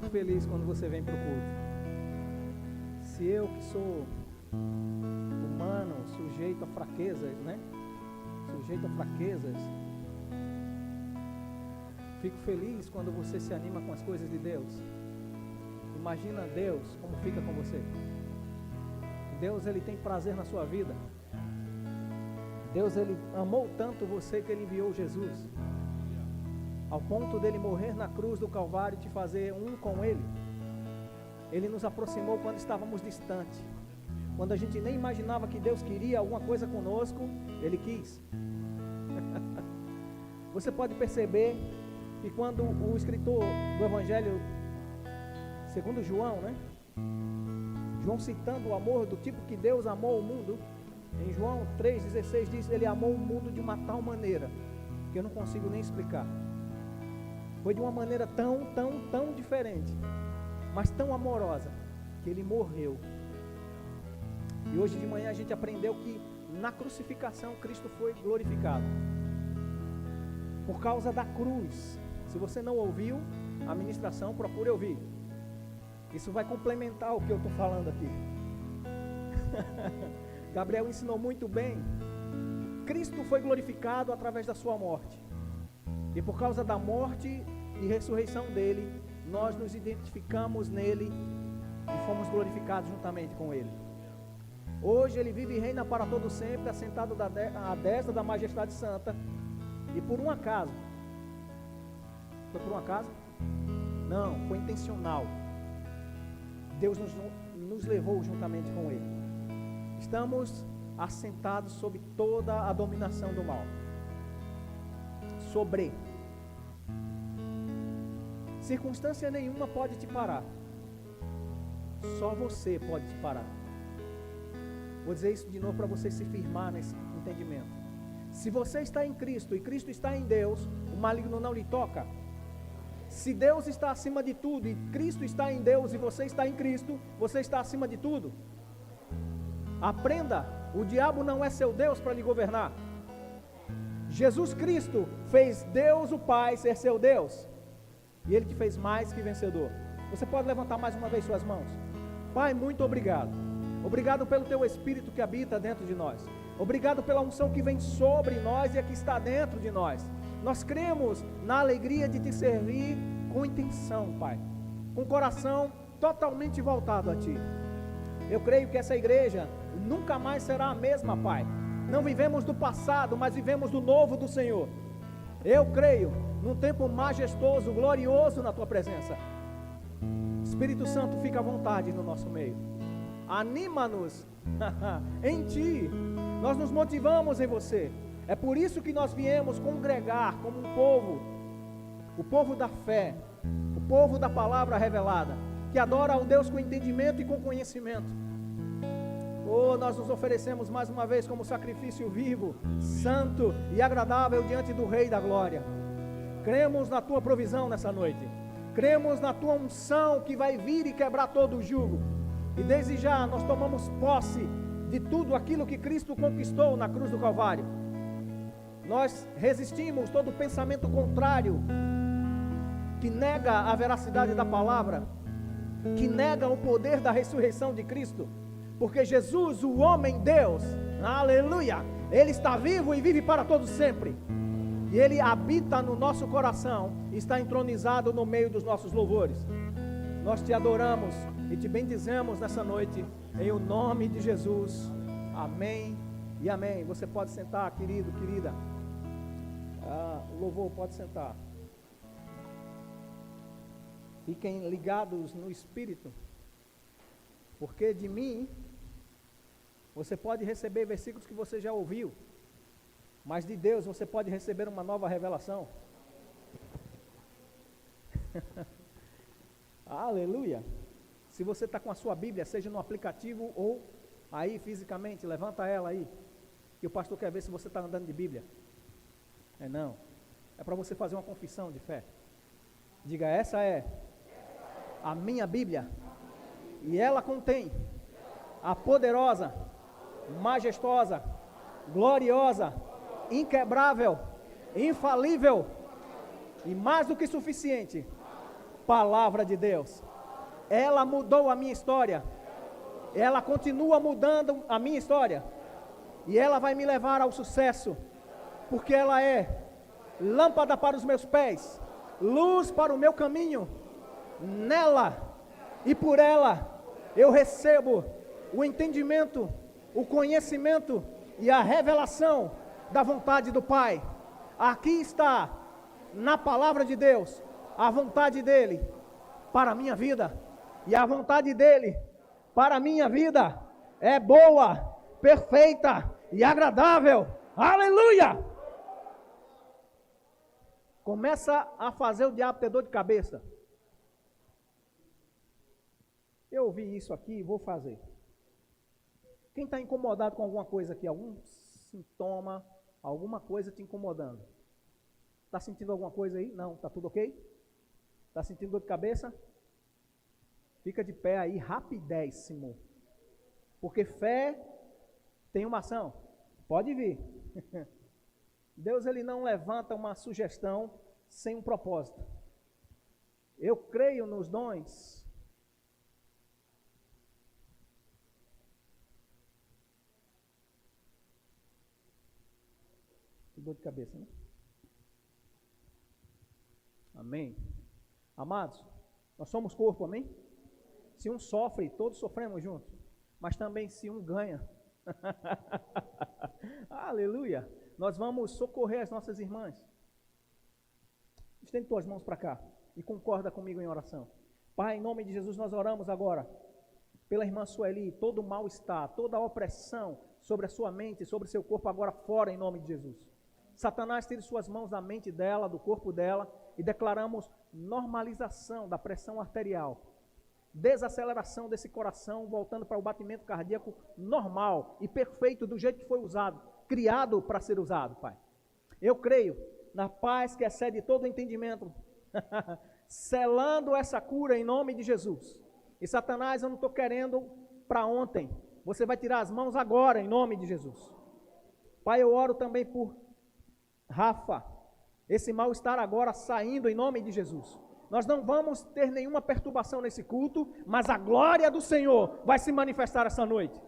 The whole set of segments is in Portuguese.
fico feliz quando você vem para o culto. Se eu que sou humano, sujeito a fraquezas, né? Sujeito a fraquezas, fico feliz quando você se anima com as coisas de Deus. Imagina Deus como fica com você. Deus, Ele tem prazer na sua vida. Deus, Ele amou tanto você que Ele enviou Jesus, ao ponto dele morrer na cruz do Calvário e te fazer um com Ele. Ele nos aproximou quando estávamos distantes. Quando a gente nem imaginava que Deus queria alguma coisa conosco, Ele quis. Você pode perceber que quando o escritor do Evangelho segundo João, né? João citando o amor do tipo que Deus amou o mundo, em João 3,16 diz: Ele amou o mundo de uma tal maneira que eu não consigo nem explicar. Foi de uma maneira tão diferente, mas tão amorosa, que Ele morreu. E hoje de manhã a gente aprendeu que na crucificação Cristo foi glorificado. Por causa da cruz. Se você não ouviu a ministração, procure ouvir. Isso vai complementar o que eu estou falando aqui. Gabriel ensinou muito bem. Cristo foi glorificado através da sua morte. E por causa da morte e ressurreição dele, nós nos identificamos nele e fomos glorificados juntamente com ele. Hoje ele vive e reina para todo sempre, assentado à destra da majestade santa. E por um acaso, foi por um acaso? Não, foi intencional. Deus nos levou juntamente com ele. Estamos assentados sob toda a dominação do mal. Sobre. Circunstância nenhuma pode te parar. Só você pode te parar. Vou dizer isso de novo para você se firmar nesse entendimento. Se você está em Cristo e Cristo está em Deus, o maligno não lhe toca. Se Deus está acima de tudo e Cristo está em Deus e você está em Cristo, você está acima de tudo. Aprenda, o diabo não é seu Deus para lhe governar. Jesus Cristo fez Deus o Pai ser seu Deus. E Ele te fez mais que vencedor. Você pode levantar mais uma vez suas mãos. Pai, muito obrigado. Obrigado pelo Teu Espírito que habita dentro de nós. Obrigado pela unção que vem sobre nós e a que está dentro de nós. Nós cremos na alegria de Te servir com intenção, Pai. Com o coração totalmente voltado a Ti. Eu creio que essa igreja nunca mais será a mesma, Pai. Não vivemos do passado, mas vivemos do novo do Senhor. Eu creio num tempo majestoso, glorioso na Tua presença. Espírito Santo, fica à vontade no nosso meio. Anima-nos em Ti. Nós nos motivamos em Você. É por isso que nós viemos congregar como um povo, o povo da fé, o povo da palavra revelada, que adora ao Deus com entendimento e com conhecimento. Oh, nós nos oferecemos mais uma vez como sacrifício vivo, santo e agradável diante do Rei da Glória. Cremos na Tua provisão nessa noite. Cremos na Tua unção que vai vir e quebrar todo o jugo. E desde já nós tomamos posse de tudo aquilo que Cristo conquistou na cruz do Calvário. Nós resistimos todo pensamento contrário que nega a veracidade da palavra, que nega o poder da ressurreição de Cristo, porque Jesus, o homem Deus, aleluia, Ele está vivo e vive para todo sempre, e Ele habita no nosso coração, está entronizado no meio dos nossos louvores. Nós Te adoramos e Te bendizemos nessa noite, em o nome de Jesus, amém e amém. Você pode sentar, querido, querida. O louvor pode sentar. Fiquem ligados no Espírito, porque de mim você pode receber versículos que você já ouviu, mas de Deus você pode receber uma nova revelação. Aleluia. Se você está com a sua Bíblia, seja no aplicativo ou aí fisicamente, levanta ela aí, que o pastor quer ver se você está andando de Bíblia. Não, é para você fazer uma confissão de fé. Diga: essa é a minha Bíblia, e ela contém a poderosa, majestosa, gloriosa, inquebrável, infalível e mais do que suficiente Palavra de Deus. Ela mudou a minha história. Ela continua mudando a minha história. E ela vai me levar ao sucesso. Porque ela é lâmpada para os meus pés, luz para o meu caminho. Nela e por ela eu recebo o entendimento, o conhecimento e a revelação da vontade do Pai. Aqui está, na palavra de Deus, a vontade dele para a minha vida. E a vontade dele para a minha vida é boa, perfeita e agradável. Aleluia! Começa a fazer o diabo ter dor de cabeça. Eu ouvi isso aqui e vou fazer. Quem está incomodado com alguma coisa aqui, algum sintoma, alguma coisa te incomodando? Está sentindo alguma coisa aí? Não, está tudo ok? Está sentindo dor de cabeça? Fica de pé aí, rapidéssimo. Porque fé tem uma ação. Pode vir. Deus, ele não levanta uma sugestão sem um propósito. Eu creio nos dons. Que dor de cabeça, né? Amém. Amados, nós somos corpo, amém? Se um sofre, todos sofremos juntos. Mas também se um ganha. Aleluia. Nós vamos socorrer as nossas irmãs. Estende tuas mãos para cá e concorda comigo em oração. Pai, em nome de Jesus, nós oramos agora pela irmã Sueli, todo o mal-estar, toda a opressão sobre a sua mente, sobre o seu corpo, agora fora em nome de Jesus. Satanás, tire suas mãos da mente dela, do corpo dela, e declaramos normalização da pressão arterial, desaceleração desse coração, voltando para o batimento cardíaco normal e perfeito, do jeito que foi usado, criado para ser usado, Pai. Eu creio na paz que excede todo entendimento, selando essa cura em nome de Jesus. E Satanás, eu não estou querendo para ontem, você vai tirar as mãos agora em nome de Jesus. Pai, eu oro também por Rafa, esse mal-estar agora saindo em nome de Jesus. Nós não vamos ter nenhuma perturbação nesse culto, mas a glória do Senhor vai se manifestar essa noite.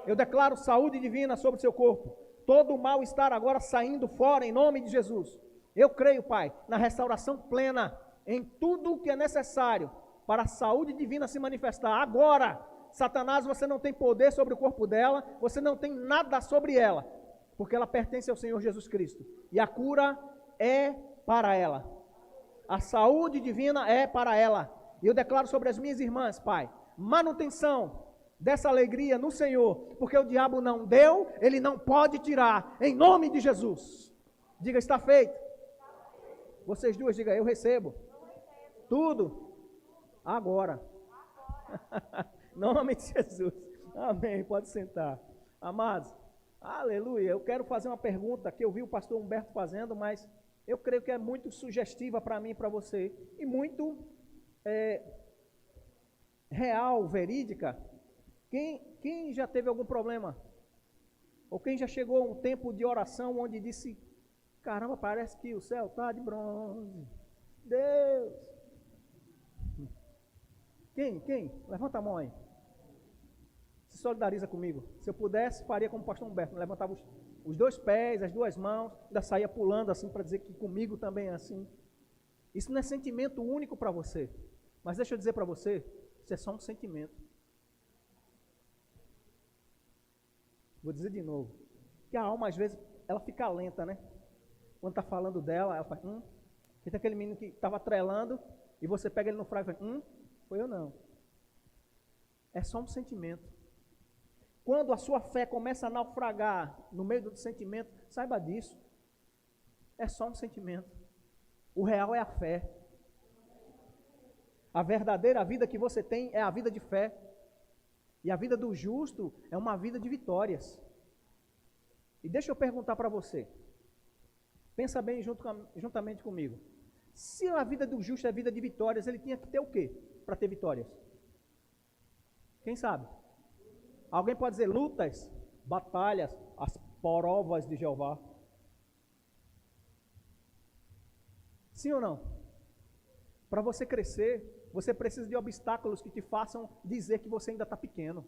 Eu declaro saúde divina sobre o seu corpo. Todo o mal-estar agora saindo fora em nome de Jesus. Eu creio, Pai, na restauração plena, em tudo o que é necessário para a saúde divina se manifestar. Agora, Satanás, você não tem poder sobre o corpo dela, você não tem nada sobre ela, porque ela pertence ao Senhor Jesus Cristo. E a cura é para ela. A saúde divina é para ela. E eu declaro sobre as minhas irmãs, Pai, manutenção dessa alegria no Senhor, porque o diabo não deu, ele não pode tirar, em nome de Jesus. Diga, está feito. Vocês duas, diga, eu recebo. Tudo. Agora. Em nome de Jesus. Amém. Pode sentar. Amados, aleluia. Eu quero fazer uma pergunta que eu vi o pastor Humberto fazendo, mas eu creio que é muito sugestiva para mim e para você. E muito real, verídica. Quem já teve algum problema? Ou quem já chegou a um tempo de oração onde disse, caramba, parece que o céu está de bronze. Deus. Quem? Levanta a mão aí. Se solidariza comigo. Se eu pudesse, faria como o pastor Humberto. Levantava os dois pés, as duas mãos, ainda saía pulando assim para dizer que comigo também é assim. Isso não é sentimento único para você. Mas deixa eu dizer para você, isso é só um sentimento. Vou dizer de novo. Que a alma, às vezes, ela fica lenta, né? Quando está falando dela, ela faz, Tem aquele menino que estava trelando, e você pega ele no fraco e faz, foi eu não. É só um sentimento. Quando a sua fé começa a naufragar no meio do sentimento, saiba disso. É só um sentimento. O real é a fé. A verdadeira vida que você tem é a vida de fé. E a vida do justo é uma vida de vitórias. E deixa eu perguntar para você. Pensa bem juntamente comigo. Se a vida do justo é vida de vitórias, ele tinha que ter o quê para ter vitórias? Quem sabe? Alguém pode dizer lutas, batalhas, as provas de Jeová. Sim ou não? Para você crescer, você precisa de obstáculos que te façam dizer que você ainda está pequeno.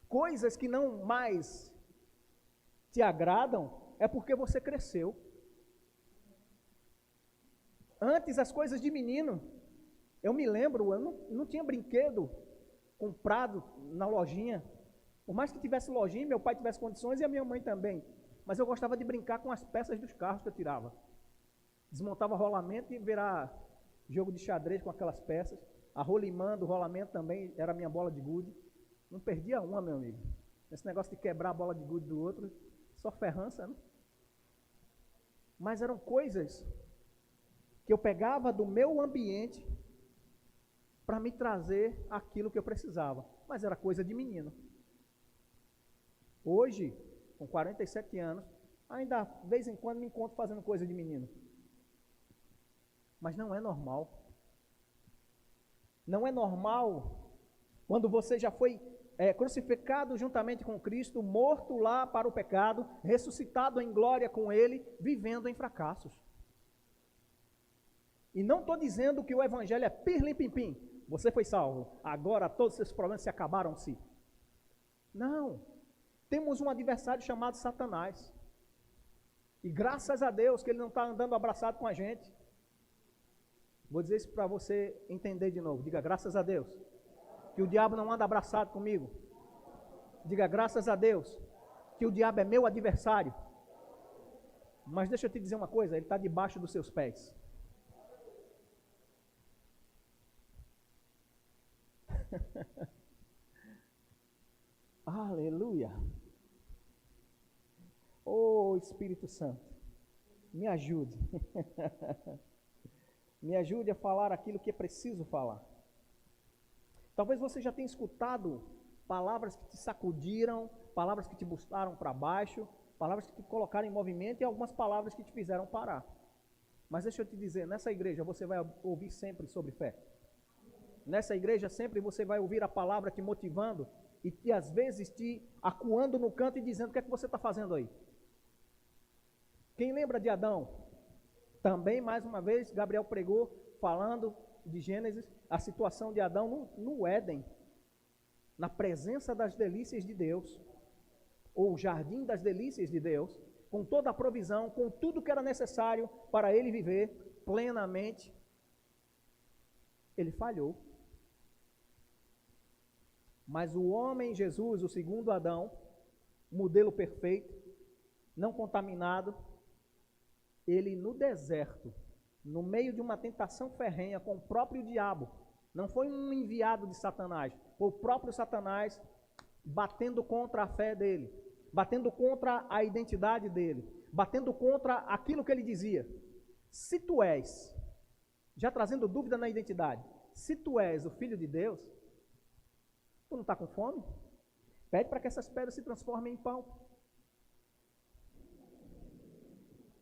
Coisas que não mais te agradam é porque você cresceu. Antes, as coisas de menino, eu me lembro, eu não tinha brinquedo comprado na lojinha. Por mais que tivesse lojinha, meu pai tivesse condições e a minha mãe também. Mas eu gostava de brincar com as peças dos carros que eu tirava. Desmontava rolamento e virar jogo de xadrez com aquelas peças. A rolimã do rolamento também era a minha bola de gude. Não perdia uma, meu amigo. Esse negócio de quebrar a bola de gude do outro, só ferrança, né? Mas eram coisas que eu pegava do meu ambiente para me trazer aquilo que eu precisava. Mas era coisa de menino. Hoje, com 47 anos, ainda de vez em quando me encontro fazendo coisa de menino. Mas não é normal. Não é normal quando você já foi crucificado juntamente com Cristo, morto lá para o pecado, ressuscitado em glória com Ele, vivendo em fracassos. E não estou dizendo que o evangelho é pirlim-pim-pim. Você foi salvo, agora todos os seus problemas se acabaram-se. Não. Temos um adversário chamado Satanás. E graças a Deus que ele não está andando abraçado com a gente. Vou dizer isso para você entender de novo. Diga, graças a Deus que o diabo não anda abraçado comigo. Diga, graças a Deus que o diabo é meu adversário. Mas deixa eu te dizer uma coisa, ele está debaixo dos seus pés. Aleluia. Oh, Espírito Santo, me ajude. Me ajude a falar aquilo que é preciso falar. Talvez você já tenha escutado palavras que te sacudiram, palavras que te bustaram para baixo, palavras que te colocaram em movimento e algumas palavras que te fizeram parar. Mas deixa eu te dizer, nessa igreja você vai ouvir sempre sobre fé. Nessa igreja sempre você vai ouvir a palavra te motivando e às vezes te acuando no canto e dizendo o que é que você está fazendo aí. Quem lembra de Adão? Também, mais uma vez, Gabriel pregou falando de Gênesis, a situação de Adão no Éden, na presença das delícias de Deus, ou o jardim das delícias de Deus, com toda a provisão, com tudo que era necessário para ele viver plenamente. Ele falhou. Mas o homem Jesus, o segundo Adão, modelo perfeito, não contaminado, ele no deserto, no meio de uma tentação ferrenha com o próprio diabo, não foi um enviado de Satanás, foi o próprio Satanás batendo contra a fé dele, batendo contra a identidade dele, batendo contra aquilo que ele dizia. Se tu és, já trazendo dúvida na identidade, se tu és o Filho de Deus, tu não está com fome? Pede para que essas pedras se transformem em pão.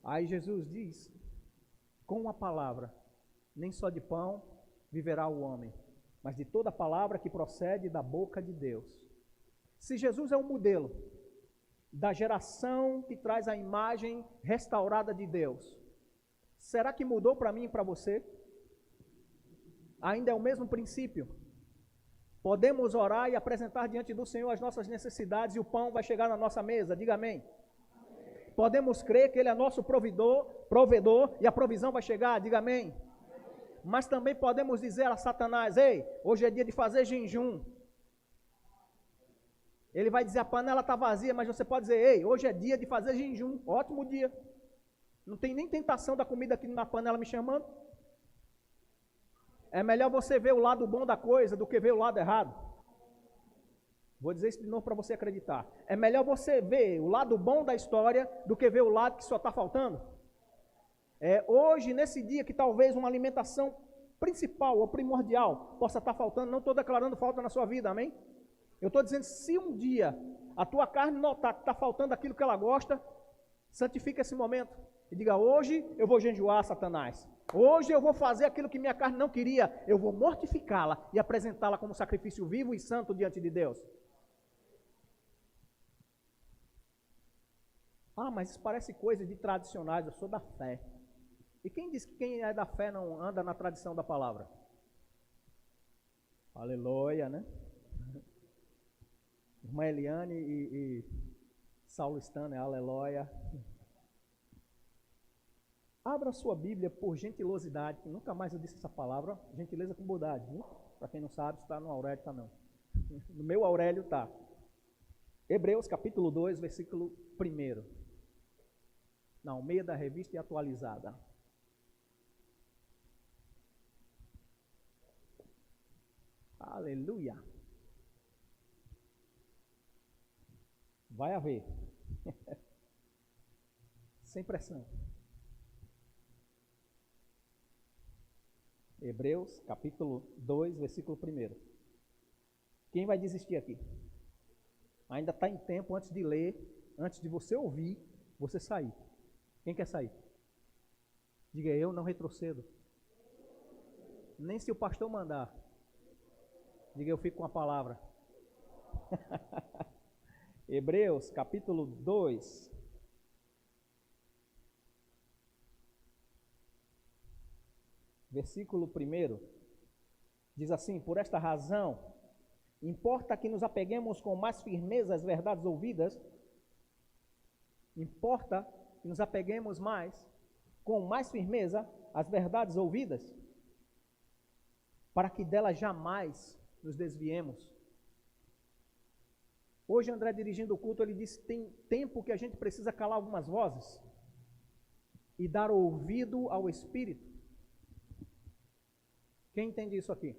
Aí Jesus diz, com uma palavra, nem só de pão viverá o homem, mas de toda palavra que procede da boca de Deus. Se Jesus é um modelo da geração que traz a imagem restaurada de Deus, será que mudou para mim e para você? Ainda é o mesmo princípio. Podemos orar e apresentar diante do Senhor as nossas necessidades e o pão vai chegar na nossa mesa, diga amém. Podemos crer que Ele é nosso provedor e a provisão vai chegar, diga amém. Mas também podemos dizer a Satanás, ei, hoje é dia de fazer jejum. Ele vai dizer, a panela está vazia, mas você pode dizer, ei, hoje é dia de fazer jejum, ótimo dia. Não tem nem tentação da comida aqui na panela me chamando. É melhor você ver o lado bom da coisa do que ver o lado errado. Vou dizer isso de novo para você acreditar. É melhor você ver o lado bom da história do que ver o lado que só está faltando. Hoje, nesse dia que talvez uma alimentação principal ou primordial possa estar faltando, não estou declarando falta na sua vida, amém? Eu estou dizendo, se um dia a tua carne notar que está faltando aquilo que ela gosta, santifica esse momento e diga, hoje eu vou jejuar, Satanás. Hoje eu vou fazer aquilo que minha carne não queria, eu vou mortificá-la e apresentá-la como sacrifício vivo e santo diante de Deus. Ah, mas isso parece coisa de tradicionais, eu sou da fé. E quem diz que quem é da fé não anda na tradição da palavra? Aleluia, né? Irmã Eliane e Saulo Stanley, aleluia. Abra a sua Bíblia por gentilosidade, que nunca mais eu disse essa palavra, gentileza com bondade, viu? Para quem não sabe, está no Aurélio, está não. No meu Aurélio está. Hebreus capítulo 2, versículo 1. Não, meia da revista e atualizada. Aleluia. Vai haver. Sem pressão. Hebreus, capítulo 2, versículo 1. Quem vai desistir aqui? Ainda está em tempo antes de ler, antes de você ouvir, você sair. Quem quer sair? Diga, eu não retrocedo. Nem se o pastor mandar. Diga, eu fico com a palavra. Hebreus, capítulo 2. Versículo 1. Diz assim: por esta razão, importa que nos apeguemos com mais firmeza às verdades ouvidas. Importa que nos apeguemos com mais firmeza às verdades ouvidas, para que delas jamais nos desviemos. Hoje, André, dirigindo o culto, ele disse que tem tempo que a gente precisa calar algumas vozes e dar ouvido ao Espírito. Quem entende isso aqui?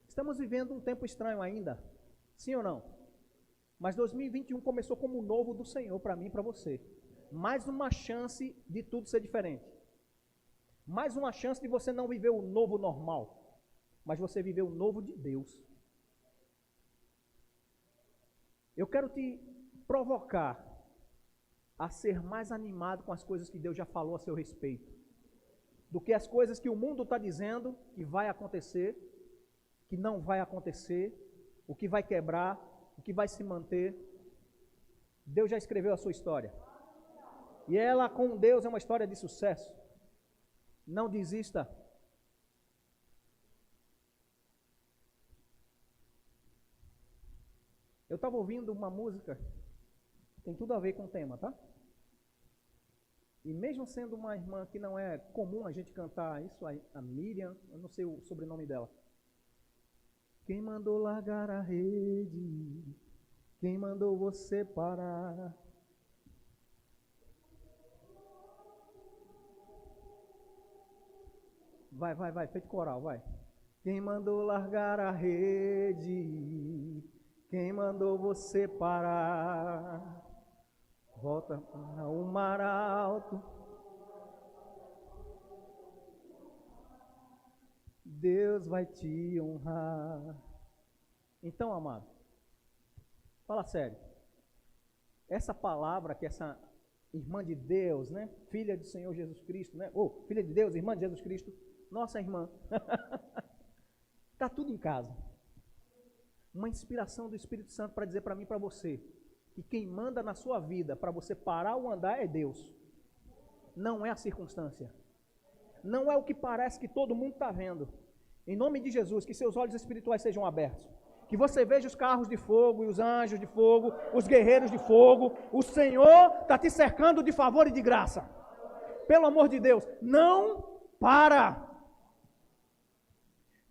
Estamos vivendo um tempo estranho ainda, sim ou não? Mas 2021 começou como o novo do Senhor para mim e para você. Mais uma chance de tudo ser diferente. Mais uma chance de você não viver o novo normal, mas você viver o novo de Deus. Eu quero te provocar a ser mais animado com as coisas que Deus já falou a seu respeito, do que as coisas que o mundo está dizendo que vai acontecer, que não vai acontecer, o que vai quebrar, o que vai se manter. Deus já escreveu a sua história. E ela com Deus é uma história de sucesso. Não desista. Eu estava ouvindo uma música, tem tudo a ver com o tema, tá? E mesmo sendo uma irmã que não é comum a gente cantar isso, a Miriam, eu não sei o sobrenome dela. Quem mandou largar a rede? Quem mandou você parar? Vai, feito coral, vai. Quem mandou largar a rede? Quem mandou você parar? Volta para o mar alto. Deus vai te honrar. Então, amado, fala sério. Essa palavra que essa irmã de Deus, né? Filha do Senhor Jesus Cristo, né? Filha de Deus, irmã de Jesus Cristo. Nossa irmã. Está tudo em casa. Uma inspiração do Espírito Santo para dizer para mim e para você que quem manda na sua vida para você parar o andar é Deus. Não é a circunstância. Não é o que parece que todo mundo está vendo. Em nome de Jesus, que seus olhos espirituais sejam abertos. Que você veja os carros de fogo e os anjos de fogo, os guerreiros de fogo. O Senhor está te cercando de favor e de graça. Pelo amor de Deus, não para.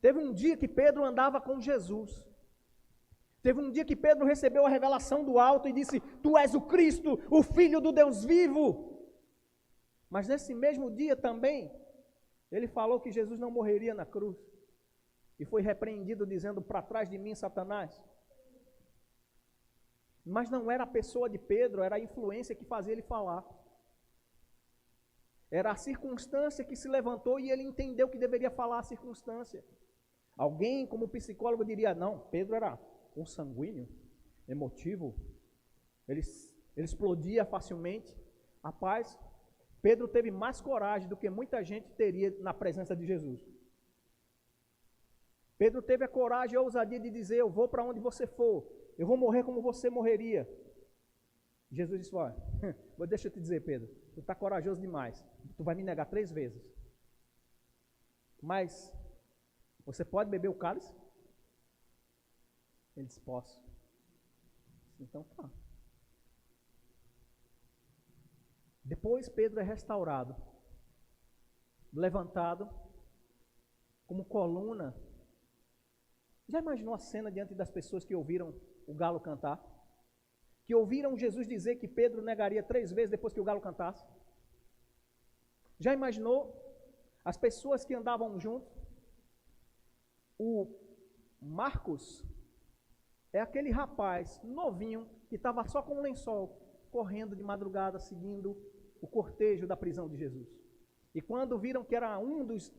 Teve um dia que Pedro andava com Jesus. Teve um dia que Pedro recebeu a revelação do alto e disse: tu és o Cristo, o Filho do Deus vivo. Mas nesse mesmo dia também, ele falou que Jesus não morreria na cruz. E foi repreendido dizendo: para trás de mim, Satanás. Mas não era a pessoa de Pedro, era a influência que fazia ele falar. Era a circunstância que se levantou e ele entendeu que deveria falar a circunstância. Alguém, como psicólogo, diria: não, Pedro era um sanguíneo, emotivo, ele explodia facilmente. Rapaz, Pedro teve mais coragem do que muita gente teria na presença de Jesus. Pedro teve a coragem e a ousadia de dizer: eu vou para onde você for, eu vou morrer como você morreria. Jesus disse: olha, deixa eu te dizer, Pedro, tu está corajoso demais, tu vai me negar 3 vezes. Mas você pode beber o cálice? Ele disse, posso. Então tá. Depois Pedro é restaurado, levantado como coluna. Já imaginou a cena diante das pessoas que ouviram o galo cantar? Que ouviram Jesus dizer que Pedro negaria 3 vezes depois que o galo cantasse? Já imaginou as pessoas que andavam juntos? O Marcos é aquele rapaz novinho que estava só com um lençol, correndo de madrugada, seguindo o cortejo da prisão de Jesus. E quando viram que era um dos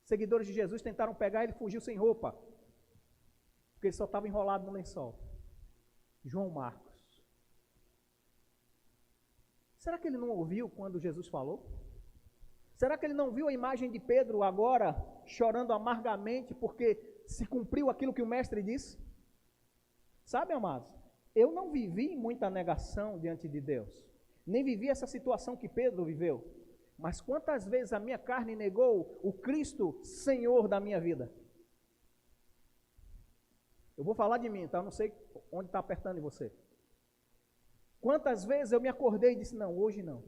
seguidores de Jesus, tentaram pegar, ele fugiu sem roupa, porque ele só estava enrolado no lençol. João Marcos. Será que ele não ouviu quando Jesus falou? Será que ele não viu a imagem de Pedro agora chorando amargamente porque se cumpriu aquilo que o mestre disse? Sabe, amados, eu não vivi muita negação diante de Deus, nem vivi essa situação que Pedro viveu, mas quantas vezes a minha carne negou o Cristo Senhor da minha vida? Eu vou falar de mim, tá? Eu não sei onde está apertando em você. Quantas vezes eu me acordei e disse, não, hoje não.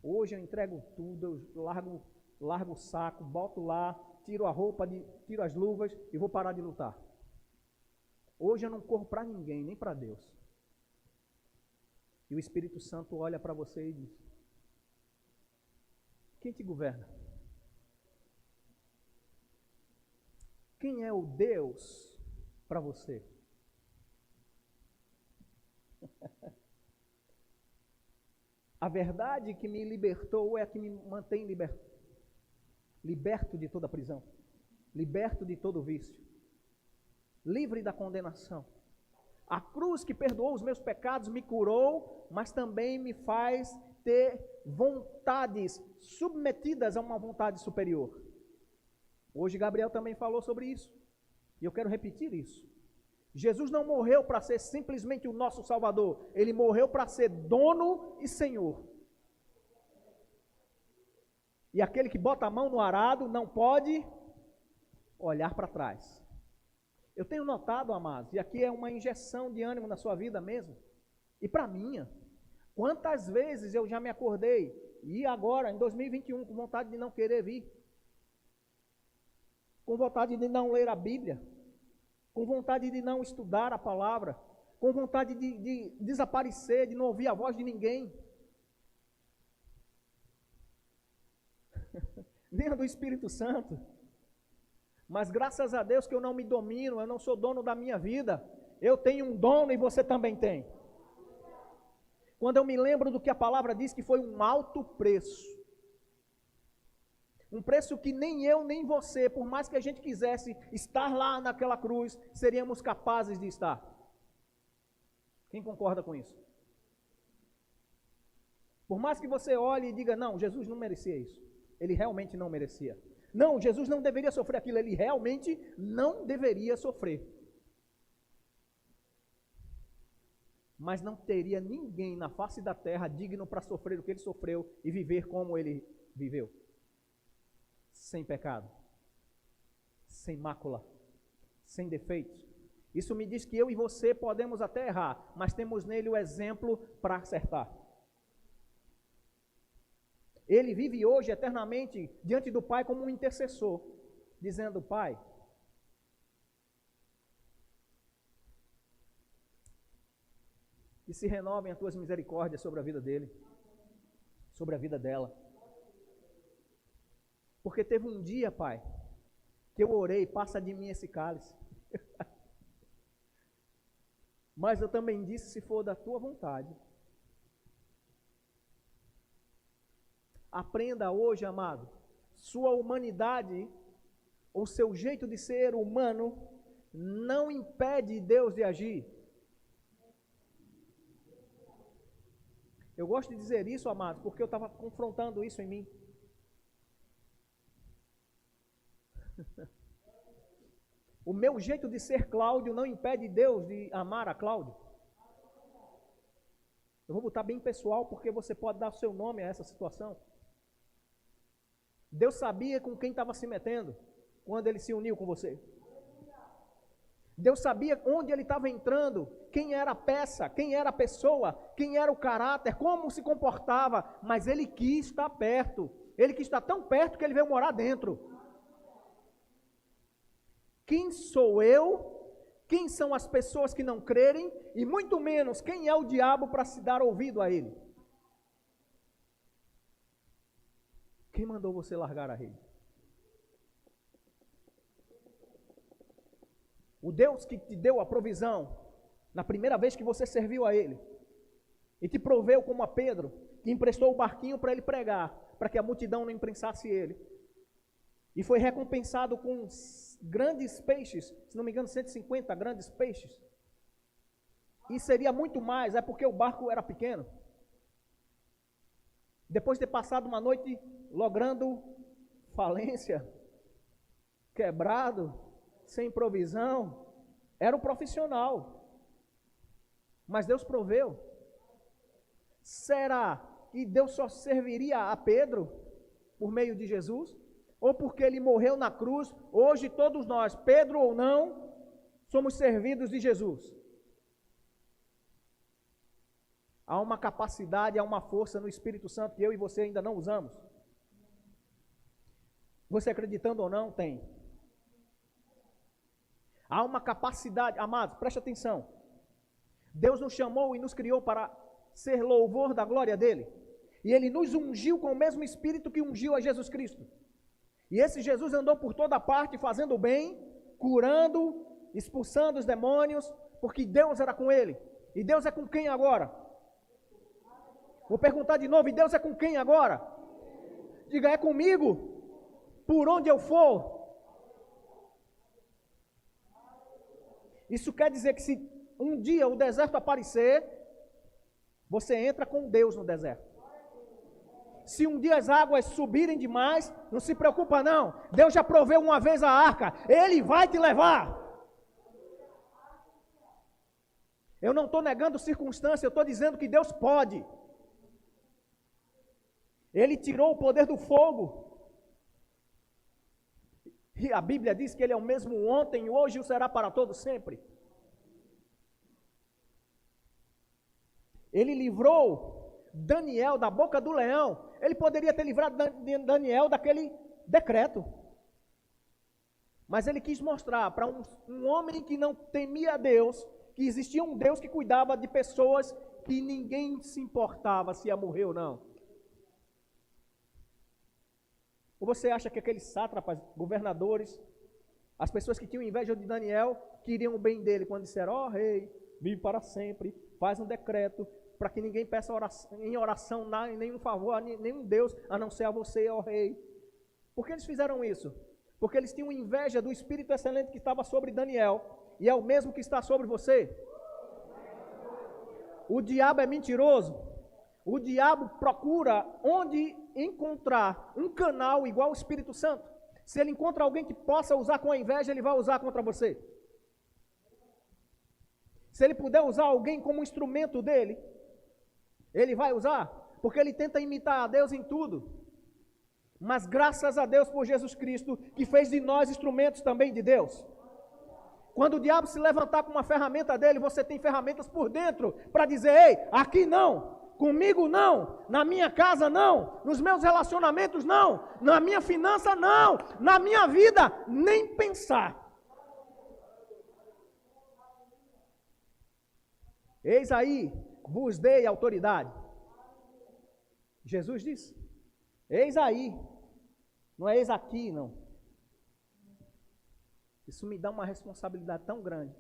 Hoje eu entrego tudo, eu largo o saco, boto lá, tiro a roupa, tiro as luvas e vou parar de lutar. Hoje eu não corro para ninguém, nem para Deus. E o Espírito Santo olha para você e diz, quem te governa? Quem é o Deus para você? A verdade que me libertou é a que me mantém liberto de toda prisão, liberto de todo vício, livre da condenação. A cruz que perdoou os meus pecados me curou, mas também me faz ter vontades submetidas a uma vontade superior. Hoje Gabriel também falou sobre isso, e eu quero repetir isso. Jesus não morreu para ser simplesmente o nosso Salvador, ele morreu para ser dono e Senhor. E aquele que bota a mão no arado não pode olhar para trás. Eu tenho notado, amados, e aqui é uma injeção de ânimo na sua vida mesmo, e para a minha. Quantas vezes eu já me acordei, e agora, em 2021, com vontade de não querer vir, com vontade de não ler a Bíblia, com vontade de não estudar a palavra, com vontade de desaparecer, de não ouvir a voz de ninguém, nem a do Espírito Santo. Mas graças a Deus que eu não me domino, eu não sou dono da minha vida, eu tenho um dono e você também tem. Quando eu me lembro do que a palavra diz que foi um alto preço, um preço que nem eu nem você, por mais que a gente quisesse estar lá naquela cruz, seríamos capazes de estar. Quem concorda com isso? Por mais que você olhe e diga, não, Jesus não merecia isso, ele realmente não merecia. Não, Jesus não deveria sofrer aquilo, ele realmente não deveria sofrer. Mas não teria ninguém na face da terra digno para sofrer o que ele sofreu e viver como ele viveu. Sem pecado, sem mácula, sem defeitos. Isso me diz que eu e você podemos até errar, mas temos nele o exemplo para acertar. Ele vive hoje eternamente diante do Pai como um intercessor, dizendo, Pai, que se renovem as tuas misericórdias sobre a vida dele, sobre a vida dela. Porque teve um dia, Pai, que eu orei, passa de mim esse cálice. Mas eu também disse, se for da tua vontade. Aprenda hoje, amado, sua humanidade, ou seu jeito de ser humano, não impede Deus de agir. Eu gosto de dizer isso, amado, porque eu estava confrontando isso em mim. O meu jeito de ser Cláudio não impede Deus de amar a Cláudio. Eu vou botar bem pessoal, porque você pode dar o seu nome a essa situação. Deus sabia com quem estava se metendo, quando ele se uniu com você. Deus sabia onde ele estava entrando, quem era a peça, quem era a pessoa, quem era o caráter, como se comportava, mas ele quis estar perto. Ele quis estar tão perto que ele veio morar dentro. Quem sou eu? Quem são as pessoas que não crerem? E muito menos, quem é o diabo para se dar ouvido a ele? Quem mandou você largar a rede? O Deus que te deu a provisão, na primeira vez que você serviu a Ele, e te proveu como a Pedro, que emprestou o barquinho para ele pregar, para que a multidão não imprensasse ele, e foi recompensado com grandes peixes, se não me engano 150 grandes peixes, e seria muito mais, é porque o barco era pequeno. Depois de ter passado uma noite logrando falência, quebrado, sem provisão, era um profissional, mas Deus proveu. Será que Deus só serviria a Pedro por meio de Jesus? Ou porque ele morreu na cruz? Hoje todos nós, Pedro ou não, somos servidos de Jesus. Há uma capacidade, há uma força no Espírito Santo que eu e você ainda não usamos. Você acreditando ou não, tem. Há uma capacidade, amados, preste atenção. Deus nos chamou e nos criou para ser louvor da glória dele. E ele nos ungiu com o mesmo Espírito que ungiu a Jesus Cristo. E esse Jesus andou por toda parte fazendo o bem, curando, expulsando os demônios, porque Deus era com ele. E Deus é com quem agora? Vou perguntar de novo, e Deus é com quem agora? Diga, é comigo, por onde eu for. Isso quer dizer que se um dia o deserto aparecer, você entra com Deus no deserto. Se um dia as águas subirem demais, não se preocupa não. Deus já proveu uma vez a arca, Ele vai te levar. Eu não estou negando circunstância, eu estou dizendo que Deus pode. Ele tirou o poder do fogo. E a Bíblia diz que Ele é o mesmo ontem, hoje e o será para todo sempre. Ele livrou Daniel da boca do leão. Ele poderia ter livrado Daniel daquele decreto. Mas ele quis mostrar para um homem que não temia a Deus, que existia um Deus que cuidava de pessoas que ninguém se importava se ia morrer ou não. Ou você acha que aqueles sátrapas, governadores, as pessoas que tinham inveja de Daniel, queriam o bem dele quando disseram, ó rei, vive para sempre, faz um decreto, para que ninguém peça em oração nenhum favor a nenhum Deus, a não ser a você, ó rei. Por que eles fizeram isso? Porque eles tinham inveja do Espírito excelente que estava sobre Daniel, e é o mesmo que está sobre você. O diabo é mentiroso. O diabo procura onde encontrar um canal igual ao Espírito Santo. Se ele encontra alguém que possa usar com a inveja, ele vai usar contra você. Se ele puder usar alguém como instrumento dele, ele vai usar, porque ele tenta imitar a Deus em tudo. Mas graças a Deus por Jesus Cristo, que fez de nós instrumentos também de Deus. Quando o diabo se levantar com uma ferramenta dele, você tem ferramentas por dentro para dizer, ei, aqui não, comigo não, na minha casa não, nos meus relacionamentos não, na minha finança não, na minha vida nem pensar. Eis aí, vos dei autoridade. Jesus disse, eis aí, não é eis aqui não. Isso me dá uma responsabilidade tão grande.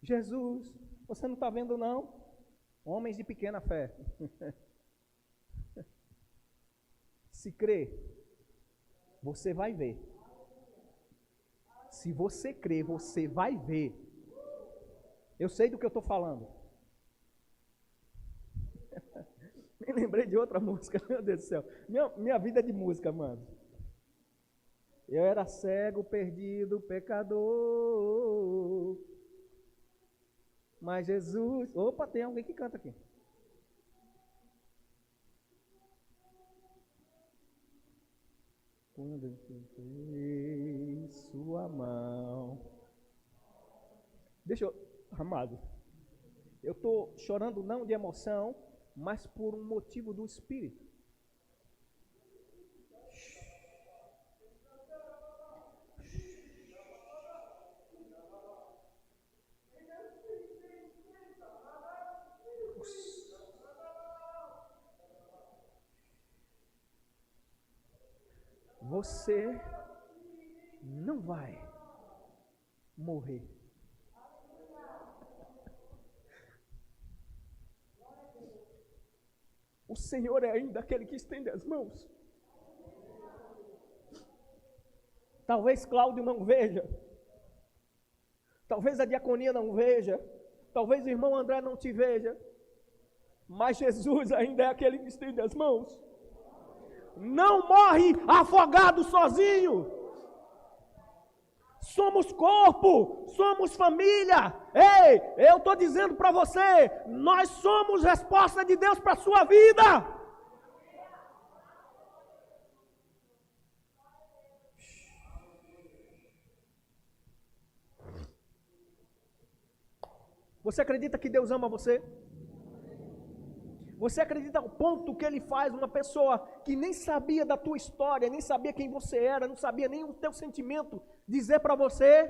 Jesus, você não está vendo não? Homens de pequena fé. Se crer, você vai ver. Se você crer, você vai ver. Eu sei do que eu estou falando. Me lembrei de outra música, meu Deus do céu. Minha vida é de música, mano. Eu era cego, perdido, pecador. Mas Jesus... Opa, tem alguém que canta aqui. Quando encontrei sua mão. Amado, eu estou chorando não de emoção, mas por um motivo do Espírito. Você não vai morrer. O Senhor é ainda aquele que estende as mãos. Talvez Cláudio não veja. Talvez a diaconia não veja. Talvez o irmão André não te veja. Mas Jesus ainda é aquele que estende as mãos. Não morre afogado sozinho. Somos corpo, somos família. Ei, eu estou dizendo para você, nós somos resposta de Deus para a sua vida. Você acredita que Deus ama você? Você acredita ao ponto que Ele faz uma pessoa que nem sabia da tua história, nem sabia quem você era, não sabia nem o teu sentimento, dizer para você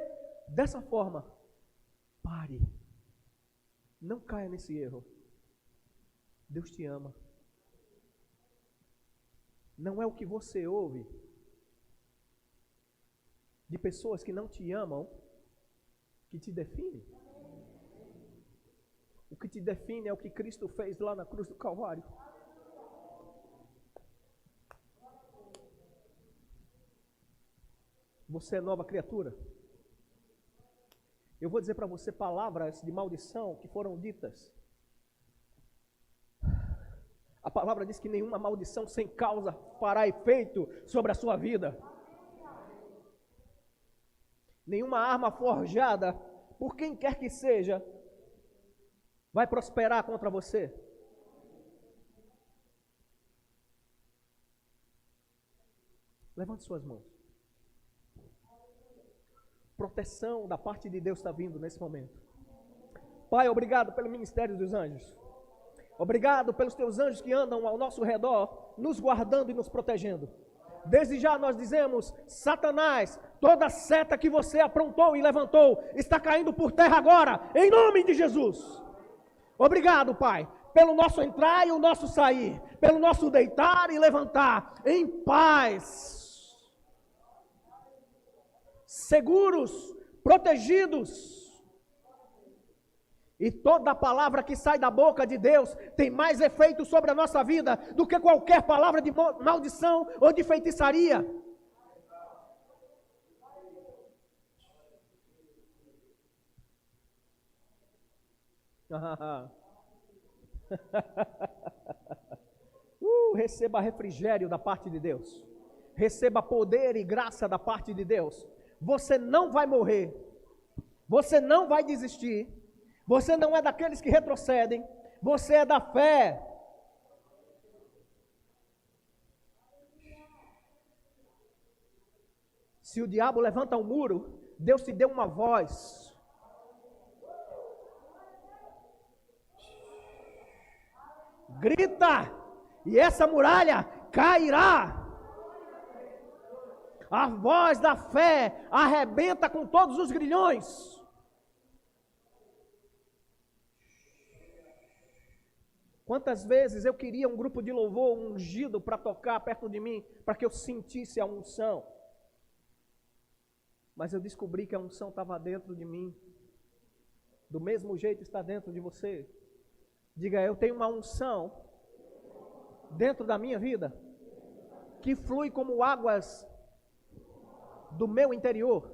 dessa forma: pare, não caia nesse erro. Deus te ama. Não é o que você ouve de pessoas que não te amam que te define. O que te define é o que Cristo fez lá na cruz do Calvário. Você é nova criatura. Eu vou dizer para você palavras de maldição que foram ditas. A palavra diz que nenhuma maldição sem causa fará efeito sobre a sua vida. Nenhuma arma forjada por quem quer que seja vai prosperar contra você. Levante suas mãos. Proteção da parte de Deus está vindo nesse momento. Pai, obrigado pelo ministério dos anjos. Obrigado pelos teus anjos que andam ao nosso redor, nos guardando e nos protegendo. Desde já nós dizemos: Satanás, toda seta que você aprontou e levantou, está caindo por terra agora, em nome de Jesus. Obrigado, Pai, pelo nosso entrar e o nosso sair, pelo nosso deitar e levantar, em paz, seguros, protegidos. E toda palavra que sai da boca de Deus tem mais efeito sobre a nossa vida do que qualquer palavra de maldição ou de feitiçaria. Receba refrigério da parte de Deus. Receba poder e graça da parte de Deus. Você não vai morrer. Você não vai desistir. Você não é daqueles que retrocedem. Você é da fé. Se o diabo levanta um muro, Deus te deu uma voz. Grita, e essa muralha cairá. A voz da fé arrebenta com todos os grilhões. Quantas vezes eu queria um grupo de louvor ungido para tocar perto de mim, para que eu sentisse a unção. Mas eu descobri que a unção estava dentro de mim. Do mesmo jeito está dentro de você. Diga: eu tenho uma unção dentro da minha vida que flui como águas do meu interior.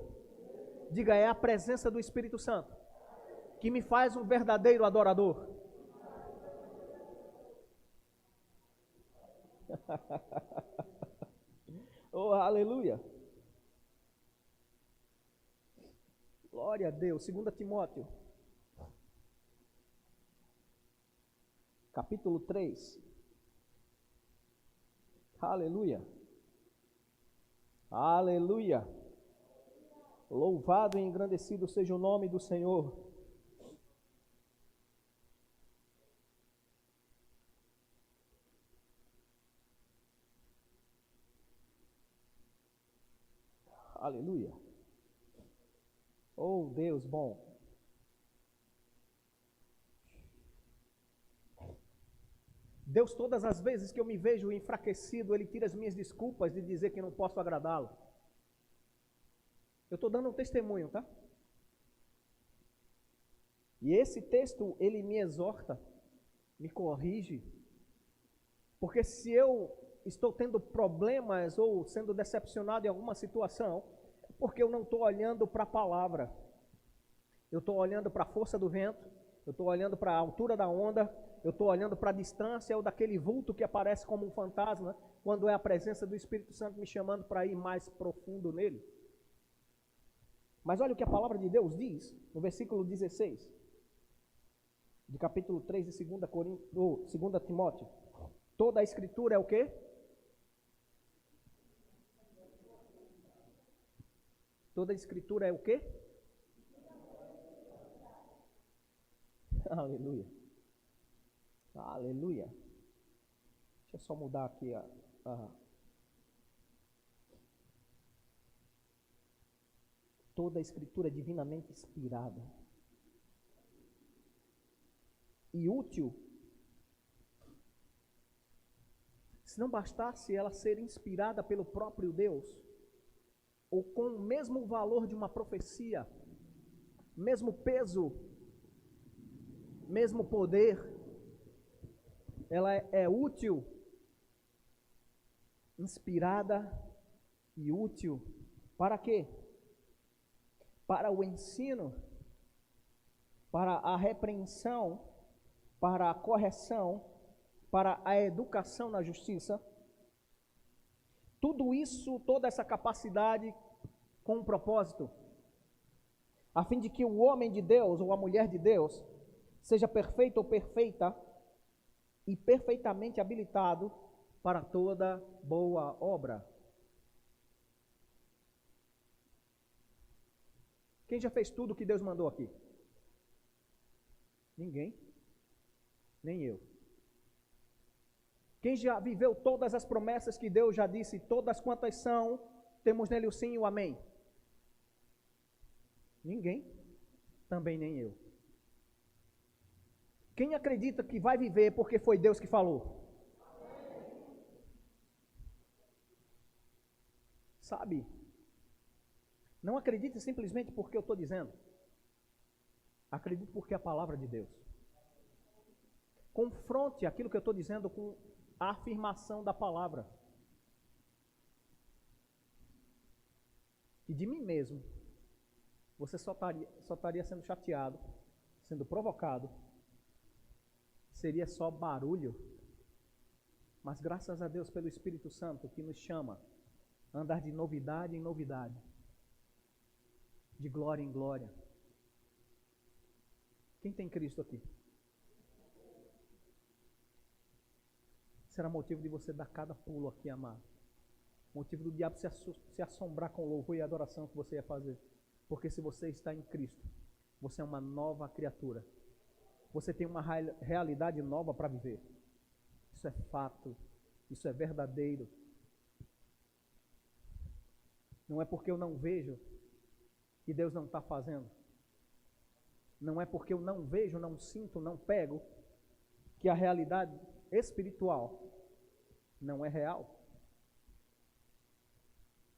Diga: é a presença do Espírito Santo que me faz um verdadeiro adorador. Oh, aleluia. Glória a Deus. 2 Timóteo capítulo 3. Aleluia. Aleluia. Louvado e engrandecido seja o nome do Senhor. Aleluia. Oh, Deus bom. Deus, todas as vezes que eu me vejo enfraquecido, Ele tira as minhas desculpas de dizer que não posso agradá-lo. Eu estou dando um testemunho, tá? E esse texto, ele me exorta, me corrige, porque se eu estou tendo problemas ou sendo decepcionado em alguma situação, é porque eu não estou olhando para a palavra. Eu estou olhando para a força do vento, eu estou olhando para a altura da onda, eu estou olhando para a distância ou daquele vulto que aparece como um fantasma, quando é a presença do Espírito Santo me chamando para ir mais profundo nele. Mas olha o que a palavra de Deus diz, no versículo 16, de capítulo 3 de 2 Timóteo. Toda a escritura é o quê? Toda a escritura é o quê? Aleluia. Aleluia. Deixa eu só mudar aqui Toda a escritura é divinamente inspirada e útil. Se não bastasse ela ser inspirada pelo próprio Deus, ou com o mesmo valor de uma profecia, mesmo peso, mesmo poder, ela é útil, inspirada e útil. Para quê? Para o ensino, para a repreensão, para a correção, para a educação na justiça. Tudo isso, toda essa capacidade com um propósito, a fim de que o homem de Deus ou a mulher de Deus seja perfeito ou perfeita e perfeitamente habilitado para toda boa obra. Quem já fez tudo o que Deus mandou aqui? Ninguém. Nem eu. Quem já viveu todas as promessas que Deus já disse, todas quantas são, temos nele o sim e o amém? Ninguém. Também nem eu. Quem acredita que vai viver porque foi Deus que falou? Sabe? Não acredite simplesmente porque eu estou dizendo. Acredite porque é a palavra de Deus. Confronte aquilo que eu estou dizendo com a afirmação da palavra. E de mim mesmo, você só estaria sendo chateado, sendo provocado. Seria só barulho. Mas graças a Deus pelo Espírito Santo que nos chama a andar de novidade em novidade, de glória em glória. Quem tem Cristo aqui? Será motivo de você dar cada pulo aqui, amado. Motivo do diabo se assombrar com o louvor e a adoração que você ia fazer. Porque se você está em Cristo, você é uma nova criatura. Você tem uma realidade nova para viver. Isso é fato. Isso é verdadeiro. Não é porque eu não vejo que Deus não está fazendo. Não é porque eu não vejo, não sinto, não pego, que a realidade espiritual não é real.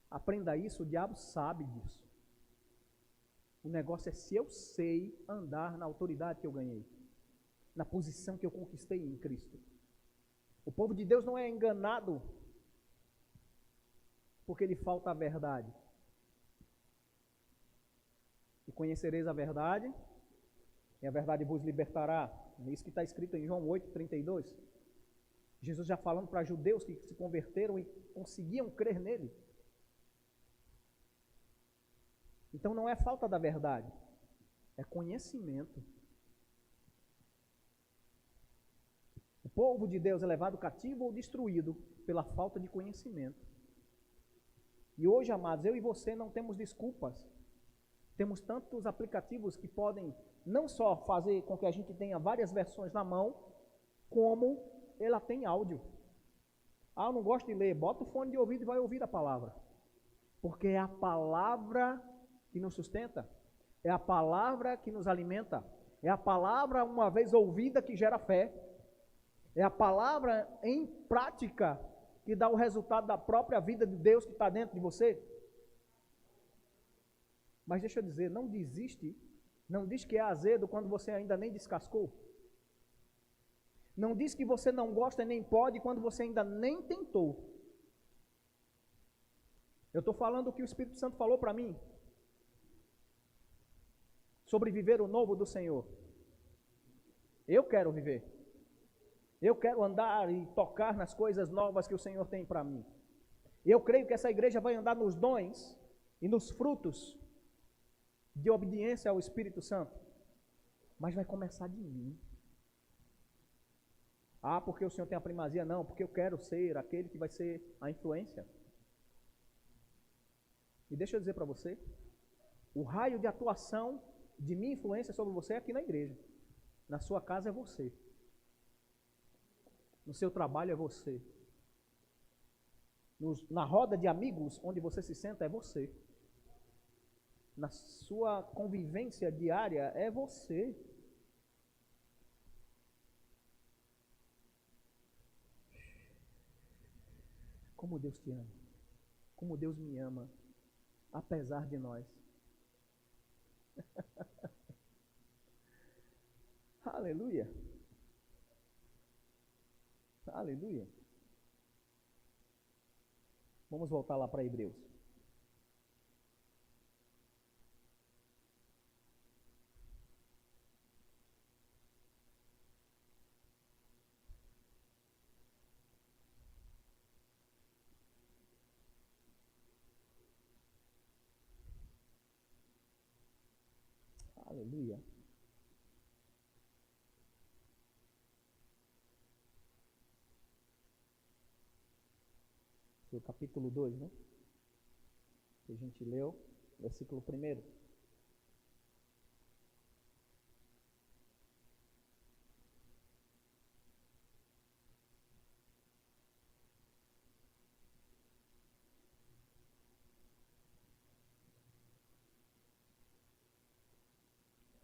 Aprenda isso, o diabo sabe disso. O negócio é se eu sei andar na autoridade que eu ganhei, na posição que eu conquistei em Cristo. O povo de Deus não é enganado porque lhe falta a verdade. E conhecereis a verdade, e a verdade vos libertará. É isso que está escrito em João 8:32. Jesus já falando para judeus que se converteram e conseguiam crer nele. Então não é falta da verdade, é conhecimento. O povo de Deus é levado cativo ou destruído pela falta de conhecimento. E hoje, amados, eu e você não temos desculpas. Temos tantos aplicativos que podem não só fazer com que a gente tenha várias versões na mão, como ela tem áudio. Ah, eu não gosto de ler, bota o fone de ouvido e vai ouvir a palavra. Porque é a palavra que nos sustenta, é a palavra que nos alimenta, é a palavra uma vez ouvida que gera fé, é a palavra em prática que dá o resultado da própria vida de Deus que está dentro de você. Mas deixa eu dizer, não desiste, não diz que é azedo quando você ainda nem descascou. Não diz que você não gosta nem pode quando você ainda nem tentou. Eu estou falando o que o Espírito Santo falou para mim sobre viver o novo do Senhor. Eu quero viver. Eu quero andar e tocar nas coisas novas que o Senhor tem para mim. Eu creio que essa igreja vai andar nos dons e nos frutos de obediência ao Espírito Santo. Mas vai começar de mim. Ah, porque o Senhor tem a primazia? Não, porque eu quero ser aquele que vai ser a influência. E deixa eu dizer para você, o raio de atuação de minha influência sobre você é aqui na igreja. Na sua casa é você. No seu trabalho é você. Na roda de amigos onde você se senta é você. Na sua convivência diária é você. Como Deus te ama. Como Deus me ama. Apesar de nós. Aleluia. Aleluia. Vamos voltar lá para Hebreus. Aleluia. O capítulo 2, né? Que a gente leu, versículo 1.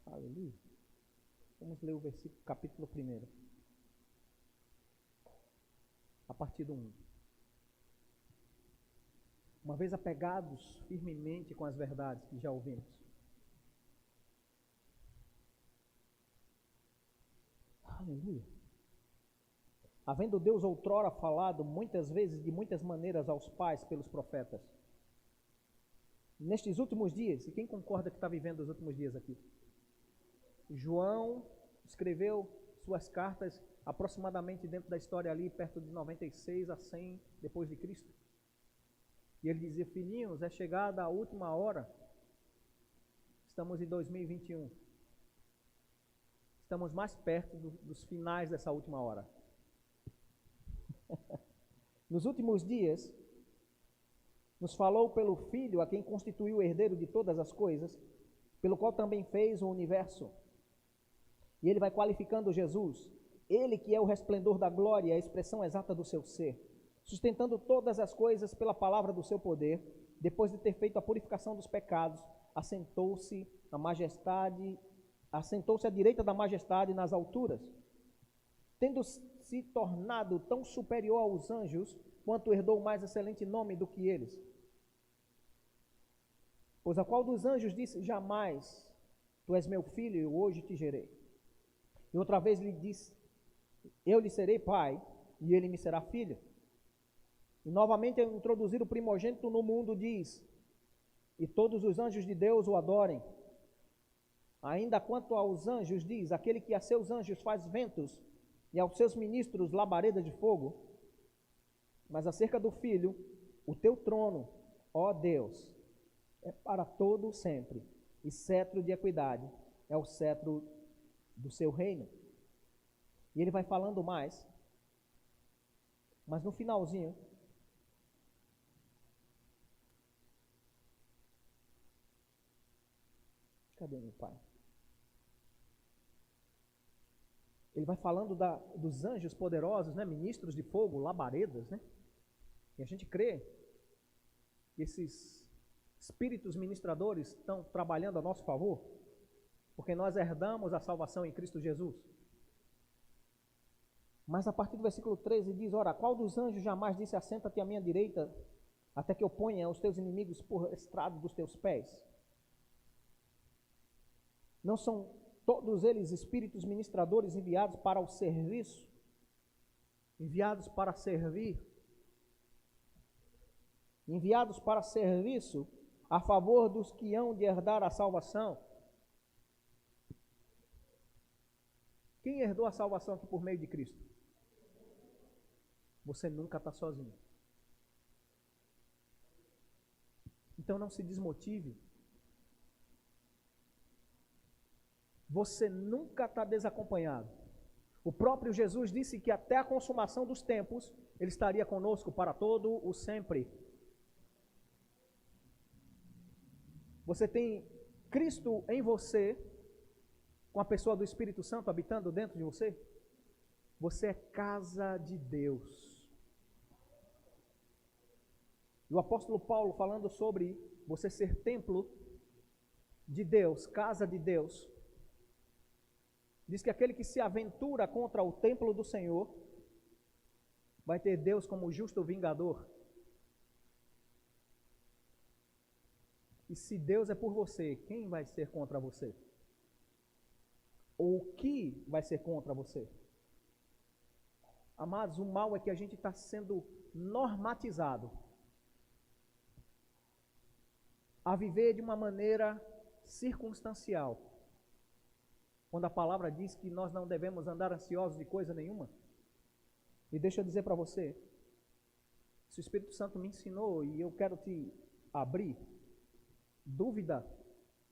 Aleluia. Vamos ler o versículo, capítulo 1. A partir do 1. Uma vez apegados firmemente com as verdades que já ouvimos. Aleluia. Havendo Deus outrora falado muitas vezes, de muitas maneiras aos pais pelos profetas. Nestes últimos dias, e quem concorda que está vivendo os últimos dias aqui? João escreveu suas cartas aproximadamente dentro da história ali, perto de 96 a 100 depois de Cristo. E ele dizia, filhinhos, é chegada a última hora. Estamos em 2021. Estamos mais perto dos finais dessa última hora. Nos últimos dias, nos falou pelo Filho, a quem constituiu o herdeiro de todas as coisas, pelo qual também fez o universo. E ele vai qualificando Jesus, ele que é o resplendor da glória, a expressão exata do seu ser, sustentando todas as coisas pela palavra do seu poder, depois de ter feito a purificação dos pecados, assentou-se à direita da majestade nas alturas, tendo se tornado tão superior aos anjos, quanto herdou mais excelente nome do que eles. Pois a qual dos anjos disse, jamais, tu és meu filho, eu hoje te gerei. E outra vez lhe disse, eu lhe serei pai, e ele me será filho. E novamente, ao introduzir o primogênito no mundo, diz, e todos os anjos de Deus o adorem. Ainda quanto aos anjos, diz, aquele que a seus anjos faz ventos, e aos seus ministros labareda de fogo. Mas acerca do Filho, o teu trono, ó Deus, é para todo sempre, e cetro de equidade é o cetro do seu reino. E ele vai falando mais, mas no finalzinho, Cadê meu pai? Ele vai falando dos anjos poderosos, né? Ministros de fogo, labaredas, né? E a gente crê que esses espíritos ministradores estão trabalhando a nosso favor, porque nós herdamos a salvação em Cristo Jesus. Mas a partir do versículo 13 diz: ora, qual dos anjos jamais disse, assenta-te à minha direita, até que eu ponha os teus inimigos por estrado dos teus pés? Não são todos eles espíritos ministradores enviados para o serviço, enviados para servir, enviados para serviço a favor dos que hão de herdar a salvação? Quem herdou a salvação aqui por meio de Cristo? Você nunca está sozinho. Então não se desmotive. Você nunca está desacompanhado. O próprio Jesus disse que até a consumação dos tempos, Ele estaria conosco para todo o sempre. Você tem Cristo em você, com a pessoa do Espírito Santo habitando dentro de você? Você é casa de Deus. E o apóstolo Paulo, falando sobre você ser templo de Deus, casa de Deus, diz que aquele que se aventura contra o templo do Senhor vai ter Deus como justo vingador. E se Deus é por você, quem vai ser contra você? Ou o que vai ser contra você? Amados, o mal é que a gente está sendo normatizado a viver de uma maneira circunstancial, quando a palavra diz que nós não devemos andar ansiosos de coisa nenhuma. E deixa eu dizer para você, se o Espírito Santo me ensinou e eu quero te abrir, dúvida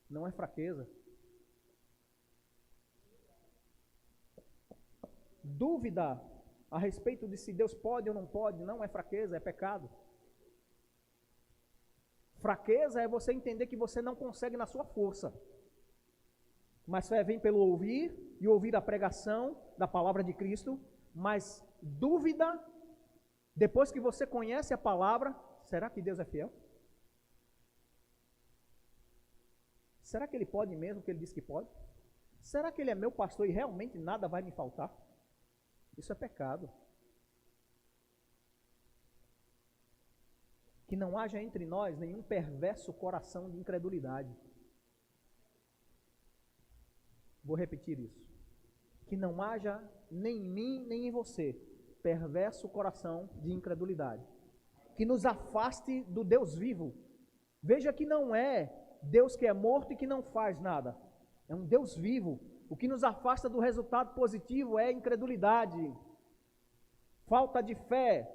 não é fraqueza. Dúvida a respeito de se Deus pode ou não pode não é fraqueza, é pecado. Fraqueza é você entender que você não consegue na sua força. Mas fé vem pelo ouvir, e ouvir a pregação da palavra de Cristo. Mas dúvida, depois que você conhece a palavra, será que Deus é fiel? Será que Ele pode mesmo o que Ele diz que pode? Será que Ele é meu pastor e realmente nada vai me faltar? Isso é pecado. Que não haja entre nós nenhum perverso coração de incredulidade. Vou repetir isso. Que não haja nem em mim, nem em você, perverso coração de incredulidade. Que nos afaste do Deus vivo. Veja que não é Deus que é morto e que não faz nada. É um Deus vivo. O que nos afasta do resultado positivo é incredulidade, falta de fé,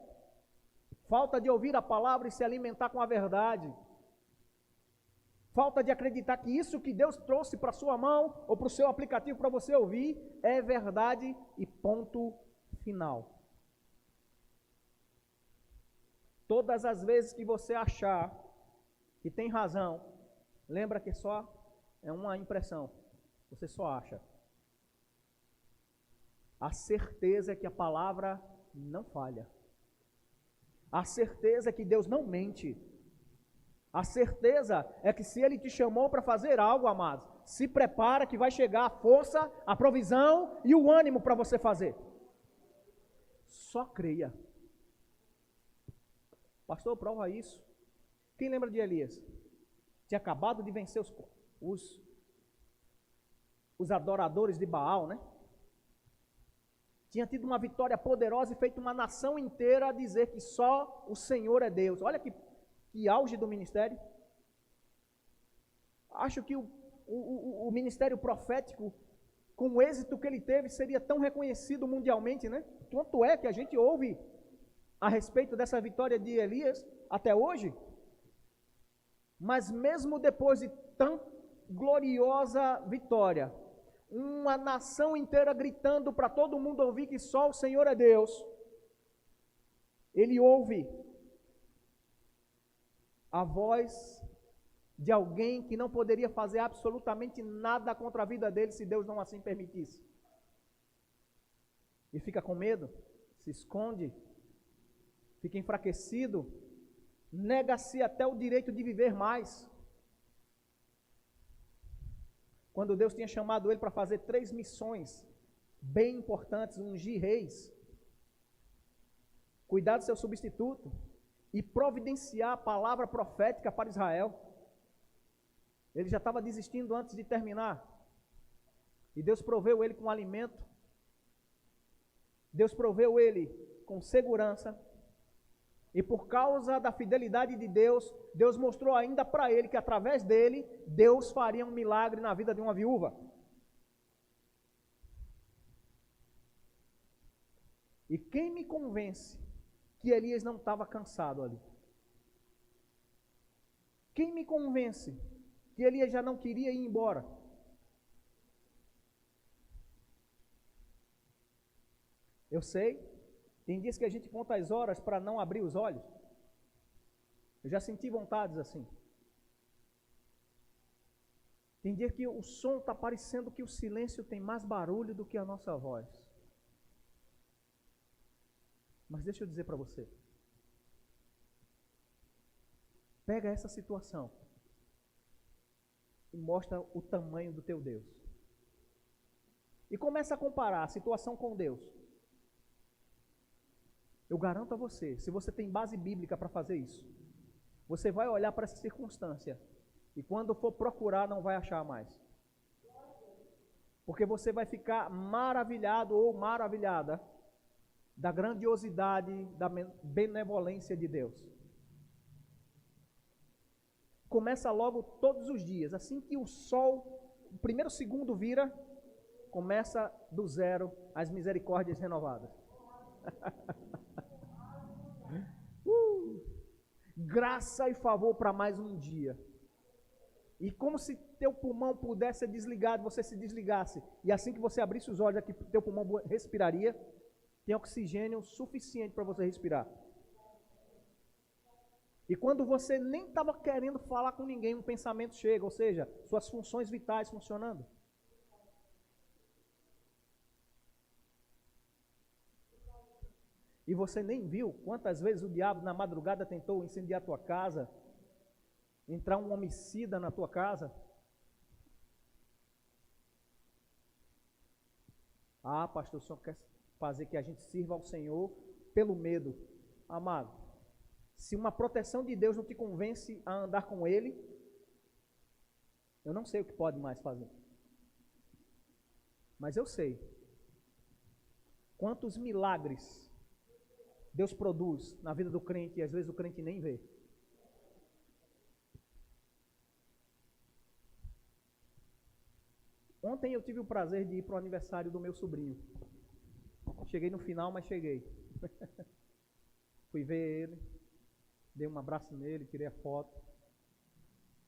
falta de ouvir a palavra e se alimentar com a verdade, falta de acreditar que isso que Deus trouxe para a sua mão ou para o seu aplicativo para você ouvir é verdade e ponto final. Todas as vezes que você achar que tem razão, lembra que só é uma impressão, você só acha. A certeza é que a palavra não falha. A certeza é que Deus não mente. A certeza é que se Ele te chamou para fazer algo, amados, se prepara que vai chegar a força, a provisão e o ânimo para você fazer. Só creia. Pastor, prova isso. Quem lembra de Elias? Tinha acabado de vencer os adoradores de Baal, né? Tinha tido uma vitória poderosa e feito uma nação inteira a dizer que só o Senhor é Deus. Olha que auge do ministério. Acho que o ministério profético, com o êxito que ele teve, seria tão reconhecido mundialmente, né? Tanto é que a gente ouve a respeito dessa vitória de Elias até hoje. Mas mesmo depois de tão gloriosa vitória, uma nação inteira gritando para todo mundo ouvir que só o Senhor é Deus, ele ouve a voz de alguém que não poderia fazer absolutamente nada contra a vida dele se Deus não assim permitisse. E fica com medo, se esconde, fica enfraquecido, nega-se até o direito de viver mais. Quando Deus tinha chamado ele para fazer 3 missões bem importantes, ungir reis, cuidar do seu substituto e providenciar a palavra profética para Israel, ele já estava desistindo antes de terminar. E Deus proveu ele com alimento, Deus proveu ele com segurança, e por causa da fidelidade de Deus, Deus mostrou ainda para ele que através dele, Deus faria um milagre na vida de uma viúva. E quem me convence que Elias não estava cansado ali? Quem me convence que Elias já não queria ir embora? Eu sei, tem dias que a gente conta as horas para não abrir os olhos. Eu já senti vontades assim. Tem dia que o som está parecendo que o silêncio tem mais barulho do que a nossa voz. Mas deixa eu dizer para você. Pega essa situação e mostra o tamanho do teu Deus. E começa a comparar a situação com Deus. Eu garanto a você, se você tem base bíblica para fazer isso, você vai olhar para essa circunstância e quando for procurar não vai achar mais. Porque você vai ficar maravilhado ou maravilhada da grandiosidade, da benevolência de Deus. Começa logo todos os dias, assim que o sol, o primeiro segundo vira, começa do zero as misericórdias renovadas. Graça e favor para mais um dia. E como se teu pulmão pudesse ser desligado, você se desligasse. E assim que você abrisse os olhos, aqui teu pulmão respiraria, tem oxigênio suficiente para você respirar. E quando você nem estava querendo falar com ninguém, um pensamento chega, ou seja, suas funções vitais funcionando. E você nem viu quantas vezes o diabo na madrugada tentou incendiar a tua casa, entrar um homicida na tua casa. Ah, pastor, o senhor quer fazer que a gente sirva ao Senhor pelo medo. Amado, se uma proteção de Deus não te convence a andar com Ele, eu não sei o que pode mais fazer. Mas eu sei quantos milagres Deus produz na vida do crente e às vezes o crente nem vê. Ontem eu tive o prazer de ir para o aniversário do meu sobrinho. Cheguei no final, mas cheguei. Fui ver ele, dei um abraço nele, tirei a foto.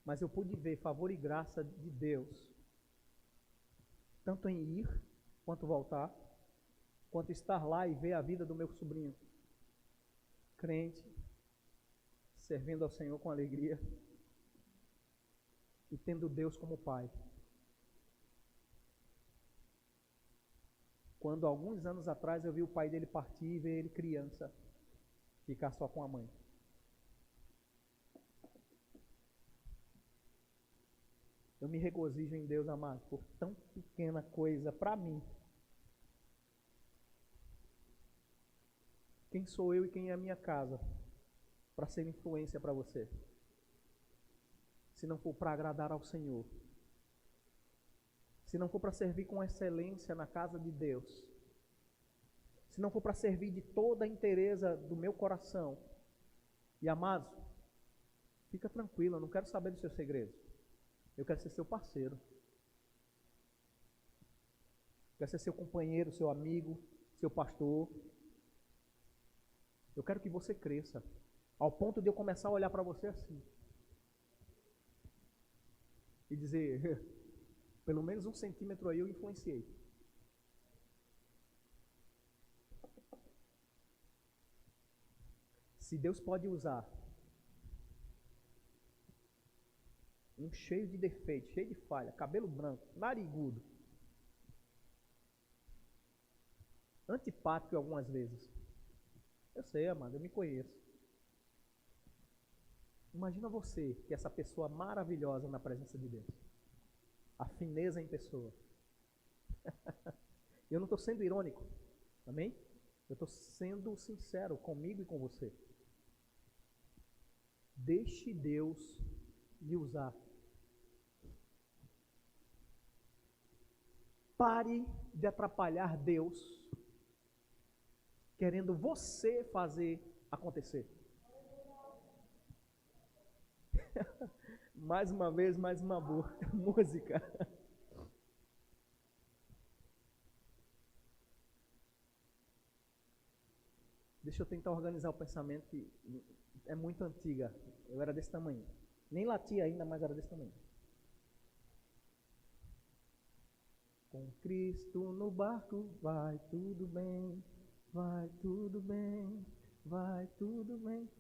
Mas eu pude ver favor e graça de Deus, tanto em ir, quanto voltar, quanto estar lá e ver a vida do meu sobrinho. Crente, servindo ao Senhor com alegria e tendo Deus como Pai. Quando alguns anos atrás eu vi o pai dele partir e ver ele criança, ficar só com a mãe. Eu me regozijo em Deus, amado, por tão pequena coisa para mim. Quem sou eu e quem é a minha casa para ser influência para você? Se não for para agradar ao Senhor, se não for para servir com excelência na casa de Deus, se não for para servir de toda a inteireza do meu coração, e amados, fica tranquilo, eu não quero saber dos seus segredos, eu quero ser seu parceiro, eu quero ser seu companheiro, seu amigo, seu pastor. Eu quero que você cresça, ao ponto de eu começar a olhar para você assim, e dizer, pelo menos 1 centímetro aí eu influenciei. Se Deus pode usar Um cheio de defeitos, cheio de falha, cabelo branco, narigudo. Antipático algumas vezes. Eu sei, amado, eu me conheço. Imagina você, que é essa pessoa maravilhosa na presença de Deus. A fineza em pessoa. Eu não estou sendo irônico. Amém? Eu estou sendo sincero comigo e com você. Deixe Deus lhe usar. Pare de atrapalhar Deus, querendo você fazer acontecer. Mais uma vez, mais uma boa música. Deixa eu tentar organizar o pensamento, que é muito antiga. Eu era desse tamanho. Nem latia ainda, mas era desse tamanho. Com Cristo no barco, vai tudo bem, vai tudo bem, vai tudo bem.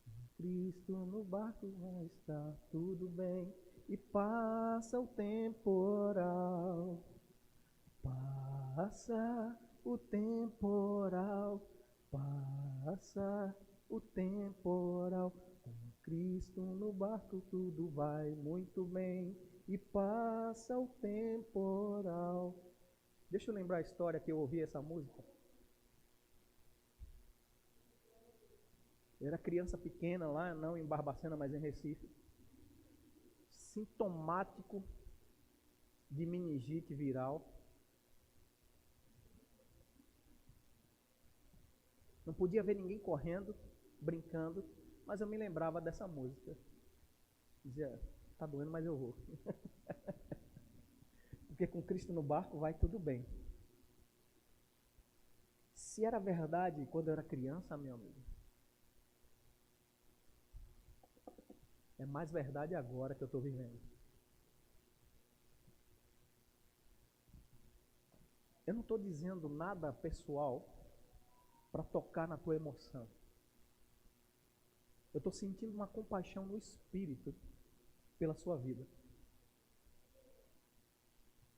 Com Cristo no barco vai estar tudo bem. E passa o temporal, passa o temporal, passa o temporal. Com Cristo no barco tudo vai muito bem. E passa o temporal. Deixa eu lembrar a história que eu ouvi essa música. Eu era criança pequena lá, não em Barbacena, mas em Recife. Sintomático de meningite viral. Não podia ver ninguém correndo, brincando, mas eu me lembrava dessa música. Dizia, tá doendo, mas eu vou. Porque com Cristo no barco vai tudo bem. Se era verdade quando eu era criança, meu amigo, é mais verdade agora que eu estou vivendo. Eu não estou dizendo nada pessoal para tocar na tua emoção. Eu estou sentindo uma compaixão no espírito pela sua vida.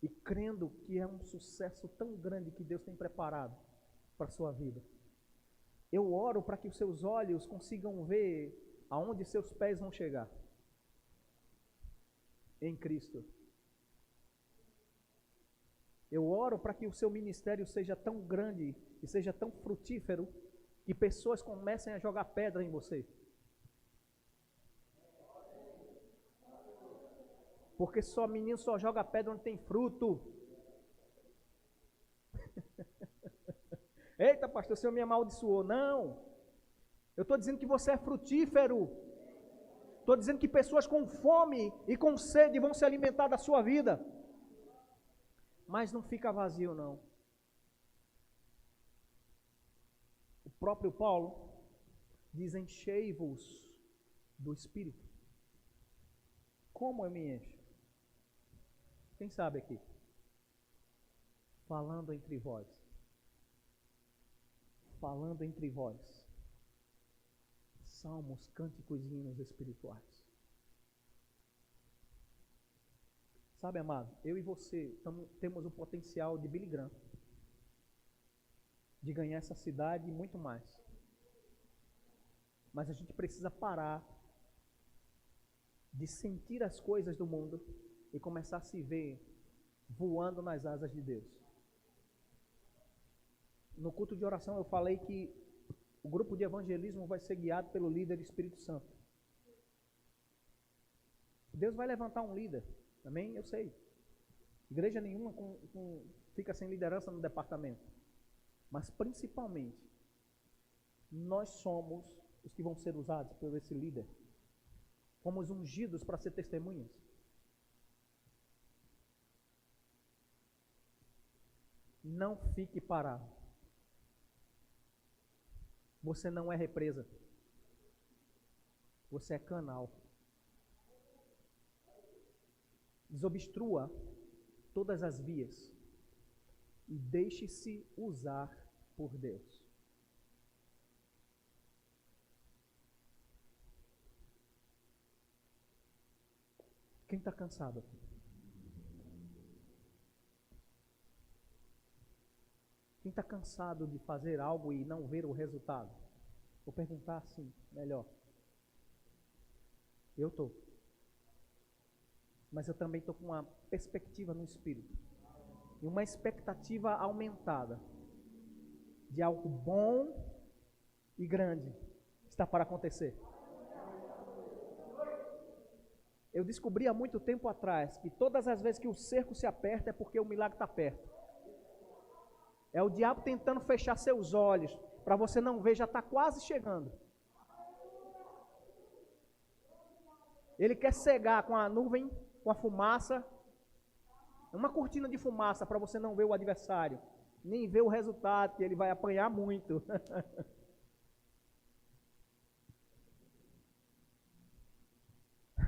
E crendo que é um sucesso tão grande que Deus tem preparado para a sua vida. Eu oro para que os seus olhos consigam ver aonde seus pés vão chegar. Em Cristo. Eu oro para que o seu ministério seja tão grande e seja tão frutífero que pessoas comecem a jogar pedra em você. Porque só menino só joga pedra onde tem fruto. Eita, pastor, o senhor me amaldiçoou. Não. Eu estou dizendo que você é frutífero. Estou dizendo que pessoas com fome e com sede vão se alimentar da sua vida. Mas não fica vazio, não. O próprio Paulo diz: enchei-vos do Espírito. Como eu me encho? Quem sabe aqui? Falando entre vós. Falando entre vós. Salmos, cânticos e hinos espirituais. Sabe, amado, eu e você temos o potencial de Billy Graham, de ganhar essa cidade e muito mais. Mas a gente precisa parar de sentir as coisas do mundo e começar a se ver voando nas asas de Deus. No culto de oração eu falei que o grupo de evangelismo vai ser guiado pelo líder Espírito Santo. Deus vai levantar um líder. Amém? Eu sei. Igreja nenhuma fica sem liderança no departamento. Mas principalmente, nós somos os que vão ser usados por esse líder. Fomos ungidos para ser testemunhas. Não fique parado. Você não é represa. Você é canal. Desobstrua todas as vias e deixe-se usar por Deus. Quem está cansado aqui? Quem está cansado de fazer algo e não ver o resultado? Vou perguntar assim, melhor. Eu estou. Mas eu também estou com uma perspectiva no espírito. E uma expectativa aumentada de algo bom e grande está para acontecer. Eu descobri há muito tempo atrás que todas as vezes que o cerco se aperta é porque o milagre está perto. É o diabo tentando fechar seus olhos para você não ver, já está quase chegando. Ele quer cegar com a nuvem, com a fumaça, uma cortina de fumaça para você não ver o adversário, nem ver o resultado, que ele vai apanhar muito.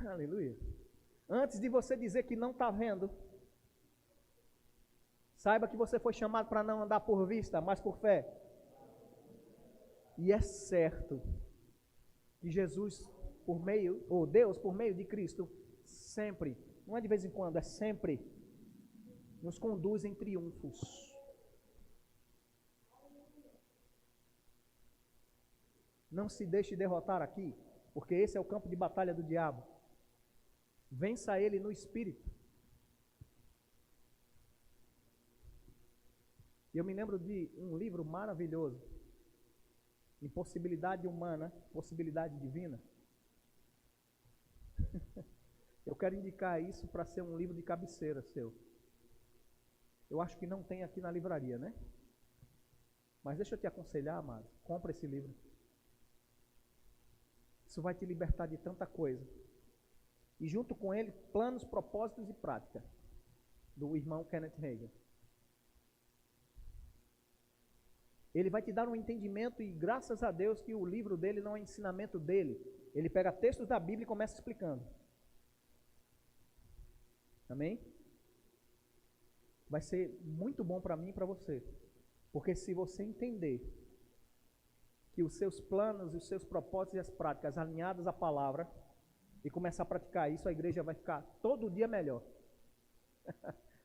Aleluia. Antes de você dizer que não está vendo, saiba que você foi chamado para não andar por vista, mas por fé. E é certo que Jesus, por meio, ou Deus, por meio de Cristo, sempre, não é de vez em quando, é sempre, nos conduz em triunfos. Não se deixe derrotar aqui, porque esse é o campo de batalha do diabo. Vença ele no espírito. E eu me lembro de um livro maravilhoso, Impossibilidade Humana, Possibilidade Divina. Eu quero indicar isso para ser um livro de cabeceira seu. Eu acho que não tem aqui na livraria, né? Mas deixa eu te aconselhar, amado, compra esse livro. Isso vai te libertar de tanta coisa. E junto com ele, Planos, Propósitos e Prática, do irmão Kenneth Hagin. Ele vai te dar um entendimento e graças a Deus que o livro dele não é ensinamento dele. Ele pega textos da Bíblia e começa explicando. Amém? Vai ser muito bom para mim e para você. Porque se você entender que os seus planos, os seus propósitos e as práticas alinhadas à palavra e começar a praticar isso, a igreja vai ficar todo dia melhor.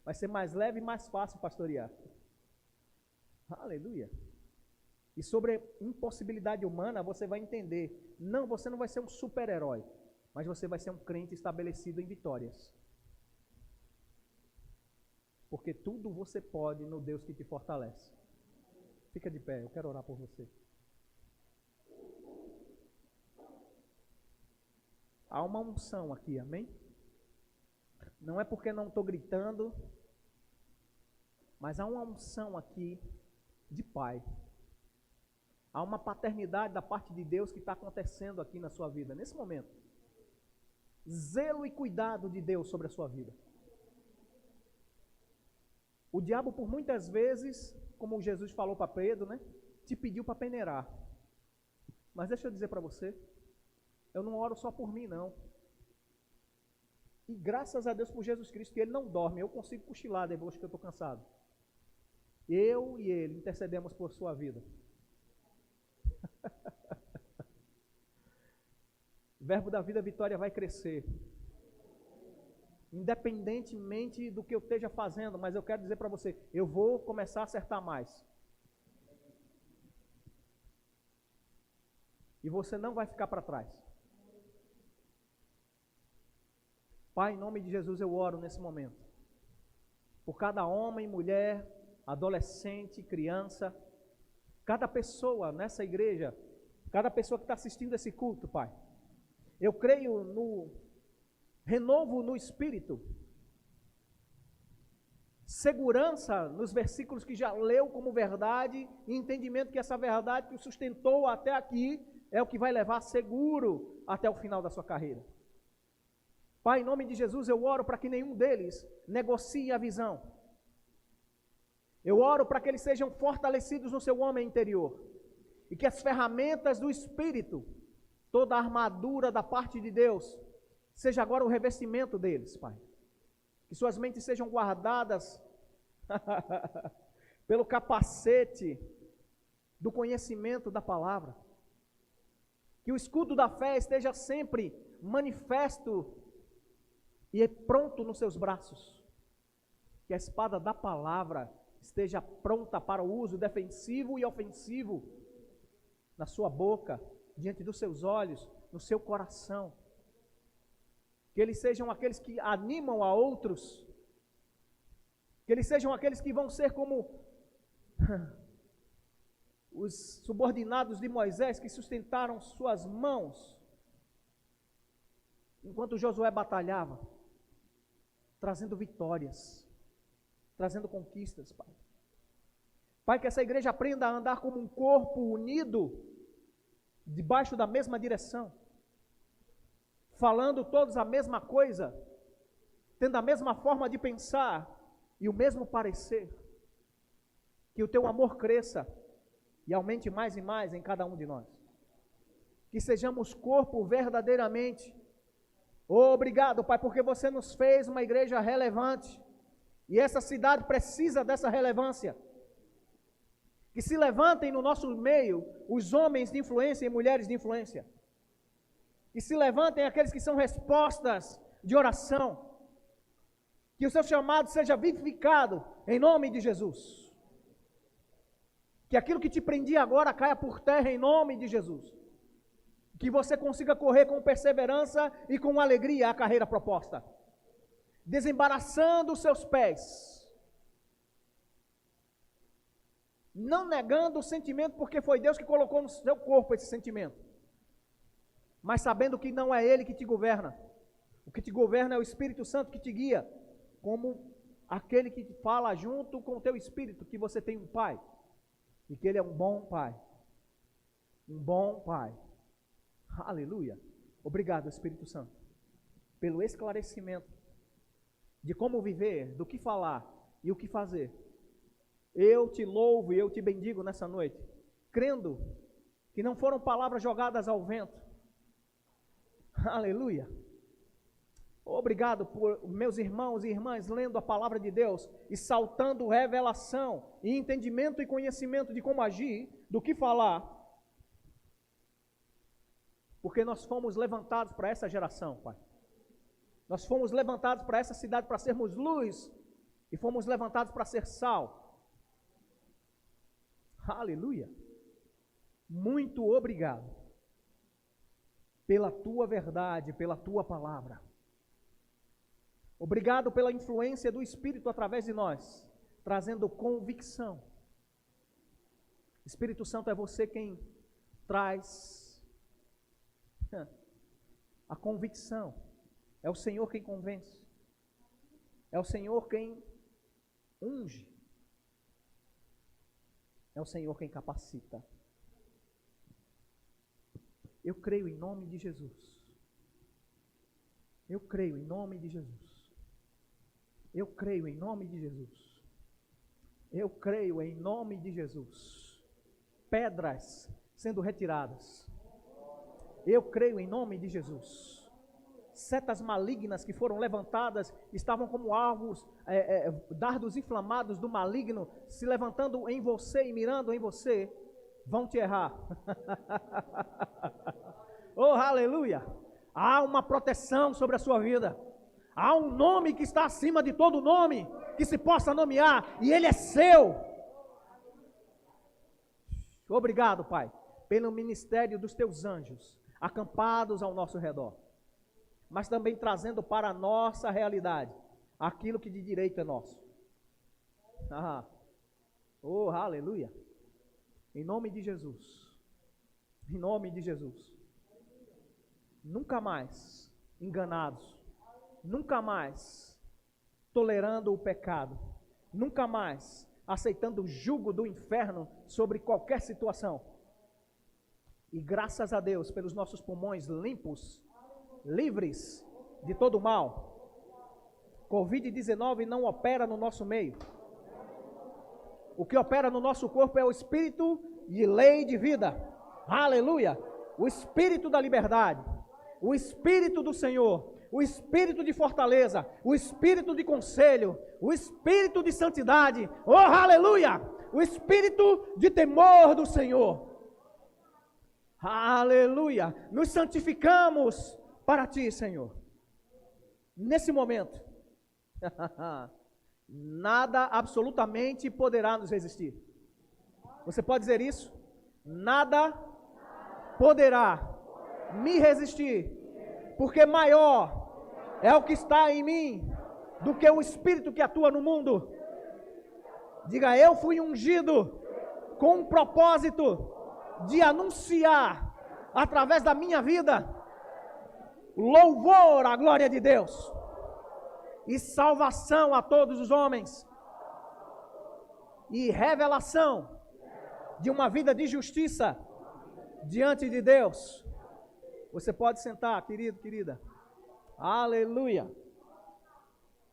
Vai ser mais leve e mais fácil pastorear. Aleluia. E sobre impossibilidade humana, você vai entender. Não, você não vai ser um super-herói, mas você vai ser um crente estabelecido em vitórias. Porque tudo você pode no Deus que te fortalece. Fica de pé, eu quero orar por você. Há uma unção aqui, amém? Não é porque não estou gritando, mas há uma unção aqui de pai. Há uma paternidade da parte de Deus que está acontecendo aqui na sua vida, nesse momento. Zelo e cuidado de Deus sobre a sua vida. O diabo, por muitas vezes, como Jesus falou para Pedro, né, te pediu para peneirar. Mas deixa eu dizer para você, eu não oro só por mim, não. E graças a Deus por Jesus Cristo, que Ele não dorme, eu consigo cochilar depois que eu estou cansado. Eu e Ele intercedemos por sua vida. Verbo da Vida Vitória vai crescer. Independentemente do que eu esteja fazendo, mas eu quero dizer para você, eu vou começar a acertar mais. E você não vai ficar para trás. Pai, em nome de Jesus eu oro nesse momento. Por cada homem, mulher, adolescente, criança, cada pessoa nessa igreja, cada pessoa que está assistindo esse culto, Pai. Eu creio no renovo no Espírito, segurança nos versículos que já leu como verdade, e entendimento que essa verdade que o sustentou até aqui, é o que vai levar seguro até o final da sua carreira. Pai, em nome de Jesus, eu oro para que nenhum deles negocie a visão. Eu oro para que eles sejam fortalecidos no seu homem interior, e que as ferramentas do Espírito, toda a armadura da parte de Deus, seja agora o revestimento deles, Pai. Que suas mentes sejam guardadas pelo capacete do conhecimento da palavra. Que o escudo da fé esteja sempre manifesto e é pronto nos seus braços. Que a espada da palavra esteja pronta para o uso defensivo e ofensivo na sua boca, diante dos seus olhos, no seu coração. Que eles sejam aqueles que animam a outros. Que eles sejam aqueles que vão ser como os subordinados de Moisés, que sustentaram suas mãos enquanto Josué batalhava, trazendo vitórias, trazendo conquistas, Pai. Pai, que essa igreja aprenda a andar como um corpo unido, debaixo da mesma direção, falando todos a mesma coisa, tendo a mesma forma de pensar e o mesmo parecer. Que o teu amor cresça e aumente mais e mais em cada um de nós. Que sejamos corpo verdadeiramente. Obrigado, Pai, porque você nos fez uma igreja relevante. E essa cidade precisa dessa relevância. Que se levantem no nosso meio os homens de influência e mulheres de influência. Que se levantem aqueles que são respostas de oração. Que o seu chamado seja vivificado em nome de Jesus. Que aquilo que te prendia agora caia por terra em nome de Jesus. Que você consiga correr com perseverança e com alegria a carreira proposta. Desembaraçando os seus pés. Não negando o sentimento, porque foi Deus que colocou no seu corpo esse sentimento. Mas sabendo que não é Ele que te governa. O que te governa é o Espírito Santo que te guia. Como aquele que fala junto com o teu espírito, que você tem um Pai. E que Ele é um bom Pai. Um bom Pai. Aleluia. Obrigado, Espírito Santo, pelo esclarecimento de como viver, do que falar e o que fazer. Eu te louvo e eu te bendigo nessa noite, crendo que não foram palavras jogadas ao vento. Aleluia. Obrigado por meus irmãos e irmãs lendo a palavra de Deus e saltando revelação e entendimento e conhecimento de como agir, do que falar. Porque nós fomos levantados para essa geração, Pai. Nós fomos levantados para essa cidade para sermos luz e fomos levantados para ser sal. Aleluia. Muito obrigado pela tua verdade, pela tua palavra. Obrigado pela influência do Espírito através de nós, trazendo convicção. Espírito Santo, é você quem traz a convicção. É o Senhor quem convence. É o Senhor quem unge. É o Senhor quem capacita. Eu creio em nome de Jesus. Eu creio em nome de Jesus. Eu creio em nome de Jesus. Eu creio em nome de Jesus. Pedras sendo retiradas. Eu creio em nome de Jesus. Setas malignas que foram levantadas, estavam como alvos, dardos inflamados do maligno, se levantando em você e mirando em você, vão te errar. Oh, aleluia! Há uma proteção sobre a sua vida. Há um nome que está acima de todo nome, que se possa nomear, e ele é seu. Obrigado, Pai, pelo ministério dos teus anjos, acampados ao nosso redor, mas também trazendo para a nossa realidade aquilo que de direito é nosso. Oh, aleluia! Em nome de Jesus. Em nome de Jesus. Nunca mais enganados. Nunca mais tolerando o pecado. Nunca mais aceitando o jugo do inferno sobre qualquer situação. E graças a Deus pelos nossos pulmões limpos, livres de todo mal. Covid-19 não opera no nosso meio. O que opera no nosso corpo é o Espírito de lei de vida. Aleluia! O Espírito da liberdade. O Espírito do Senhor. O Espírito de fortaleza. O Espírito de conselho. O Espírito de santidade. Oh, aleluia! O Espírito de temor do Senhor. Aleluia! Nos santificamos para Ti, Senhor. nesse momento, nada absolutamente poderá nos resistir. Você pode dizer isso? Nada poderá me resistir, porque maior é o que está em mim do que o Espírito que atua no mundo. Diga, eu fui ungido com um propósito de anunciar, através da minha vida, louvor à glória de Deus e salvação a todos os homens e revelação de uma vida de justiça diante de Deus. Você pode sentar, querido, querida. Aleluia.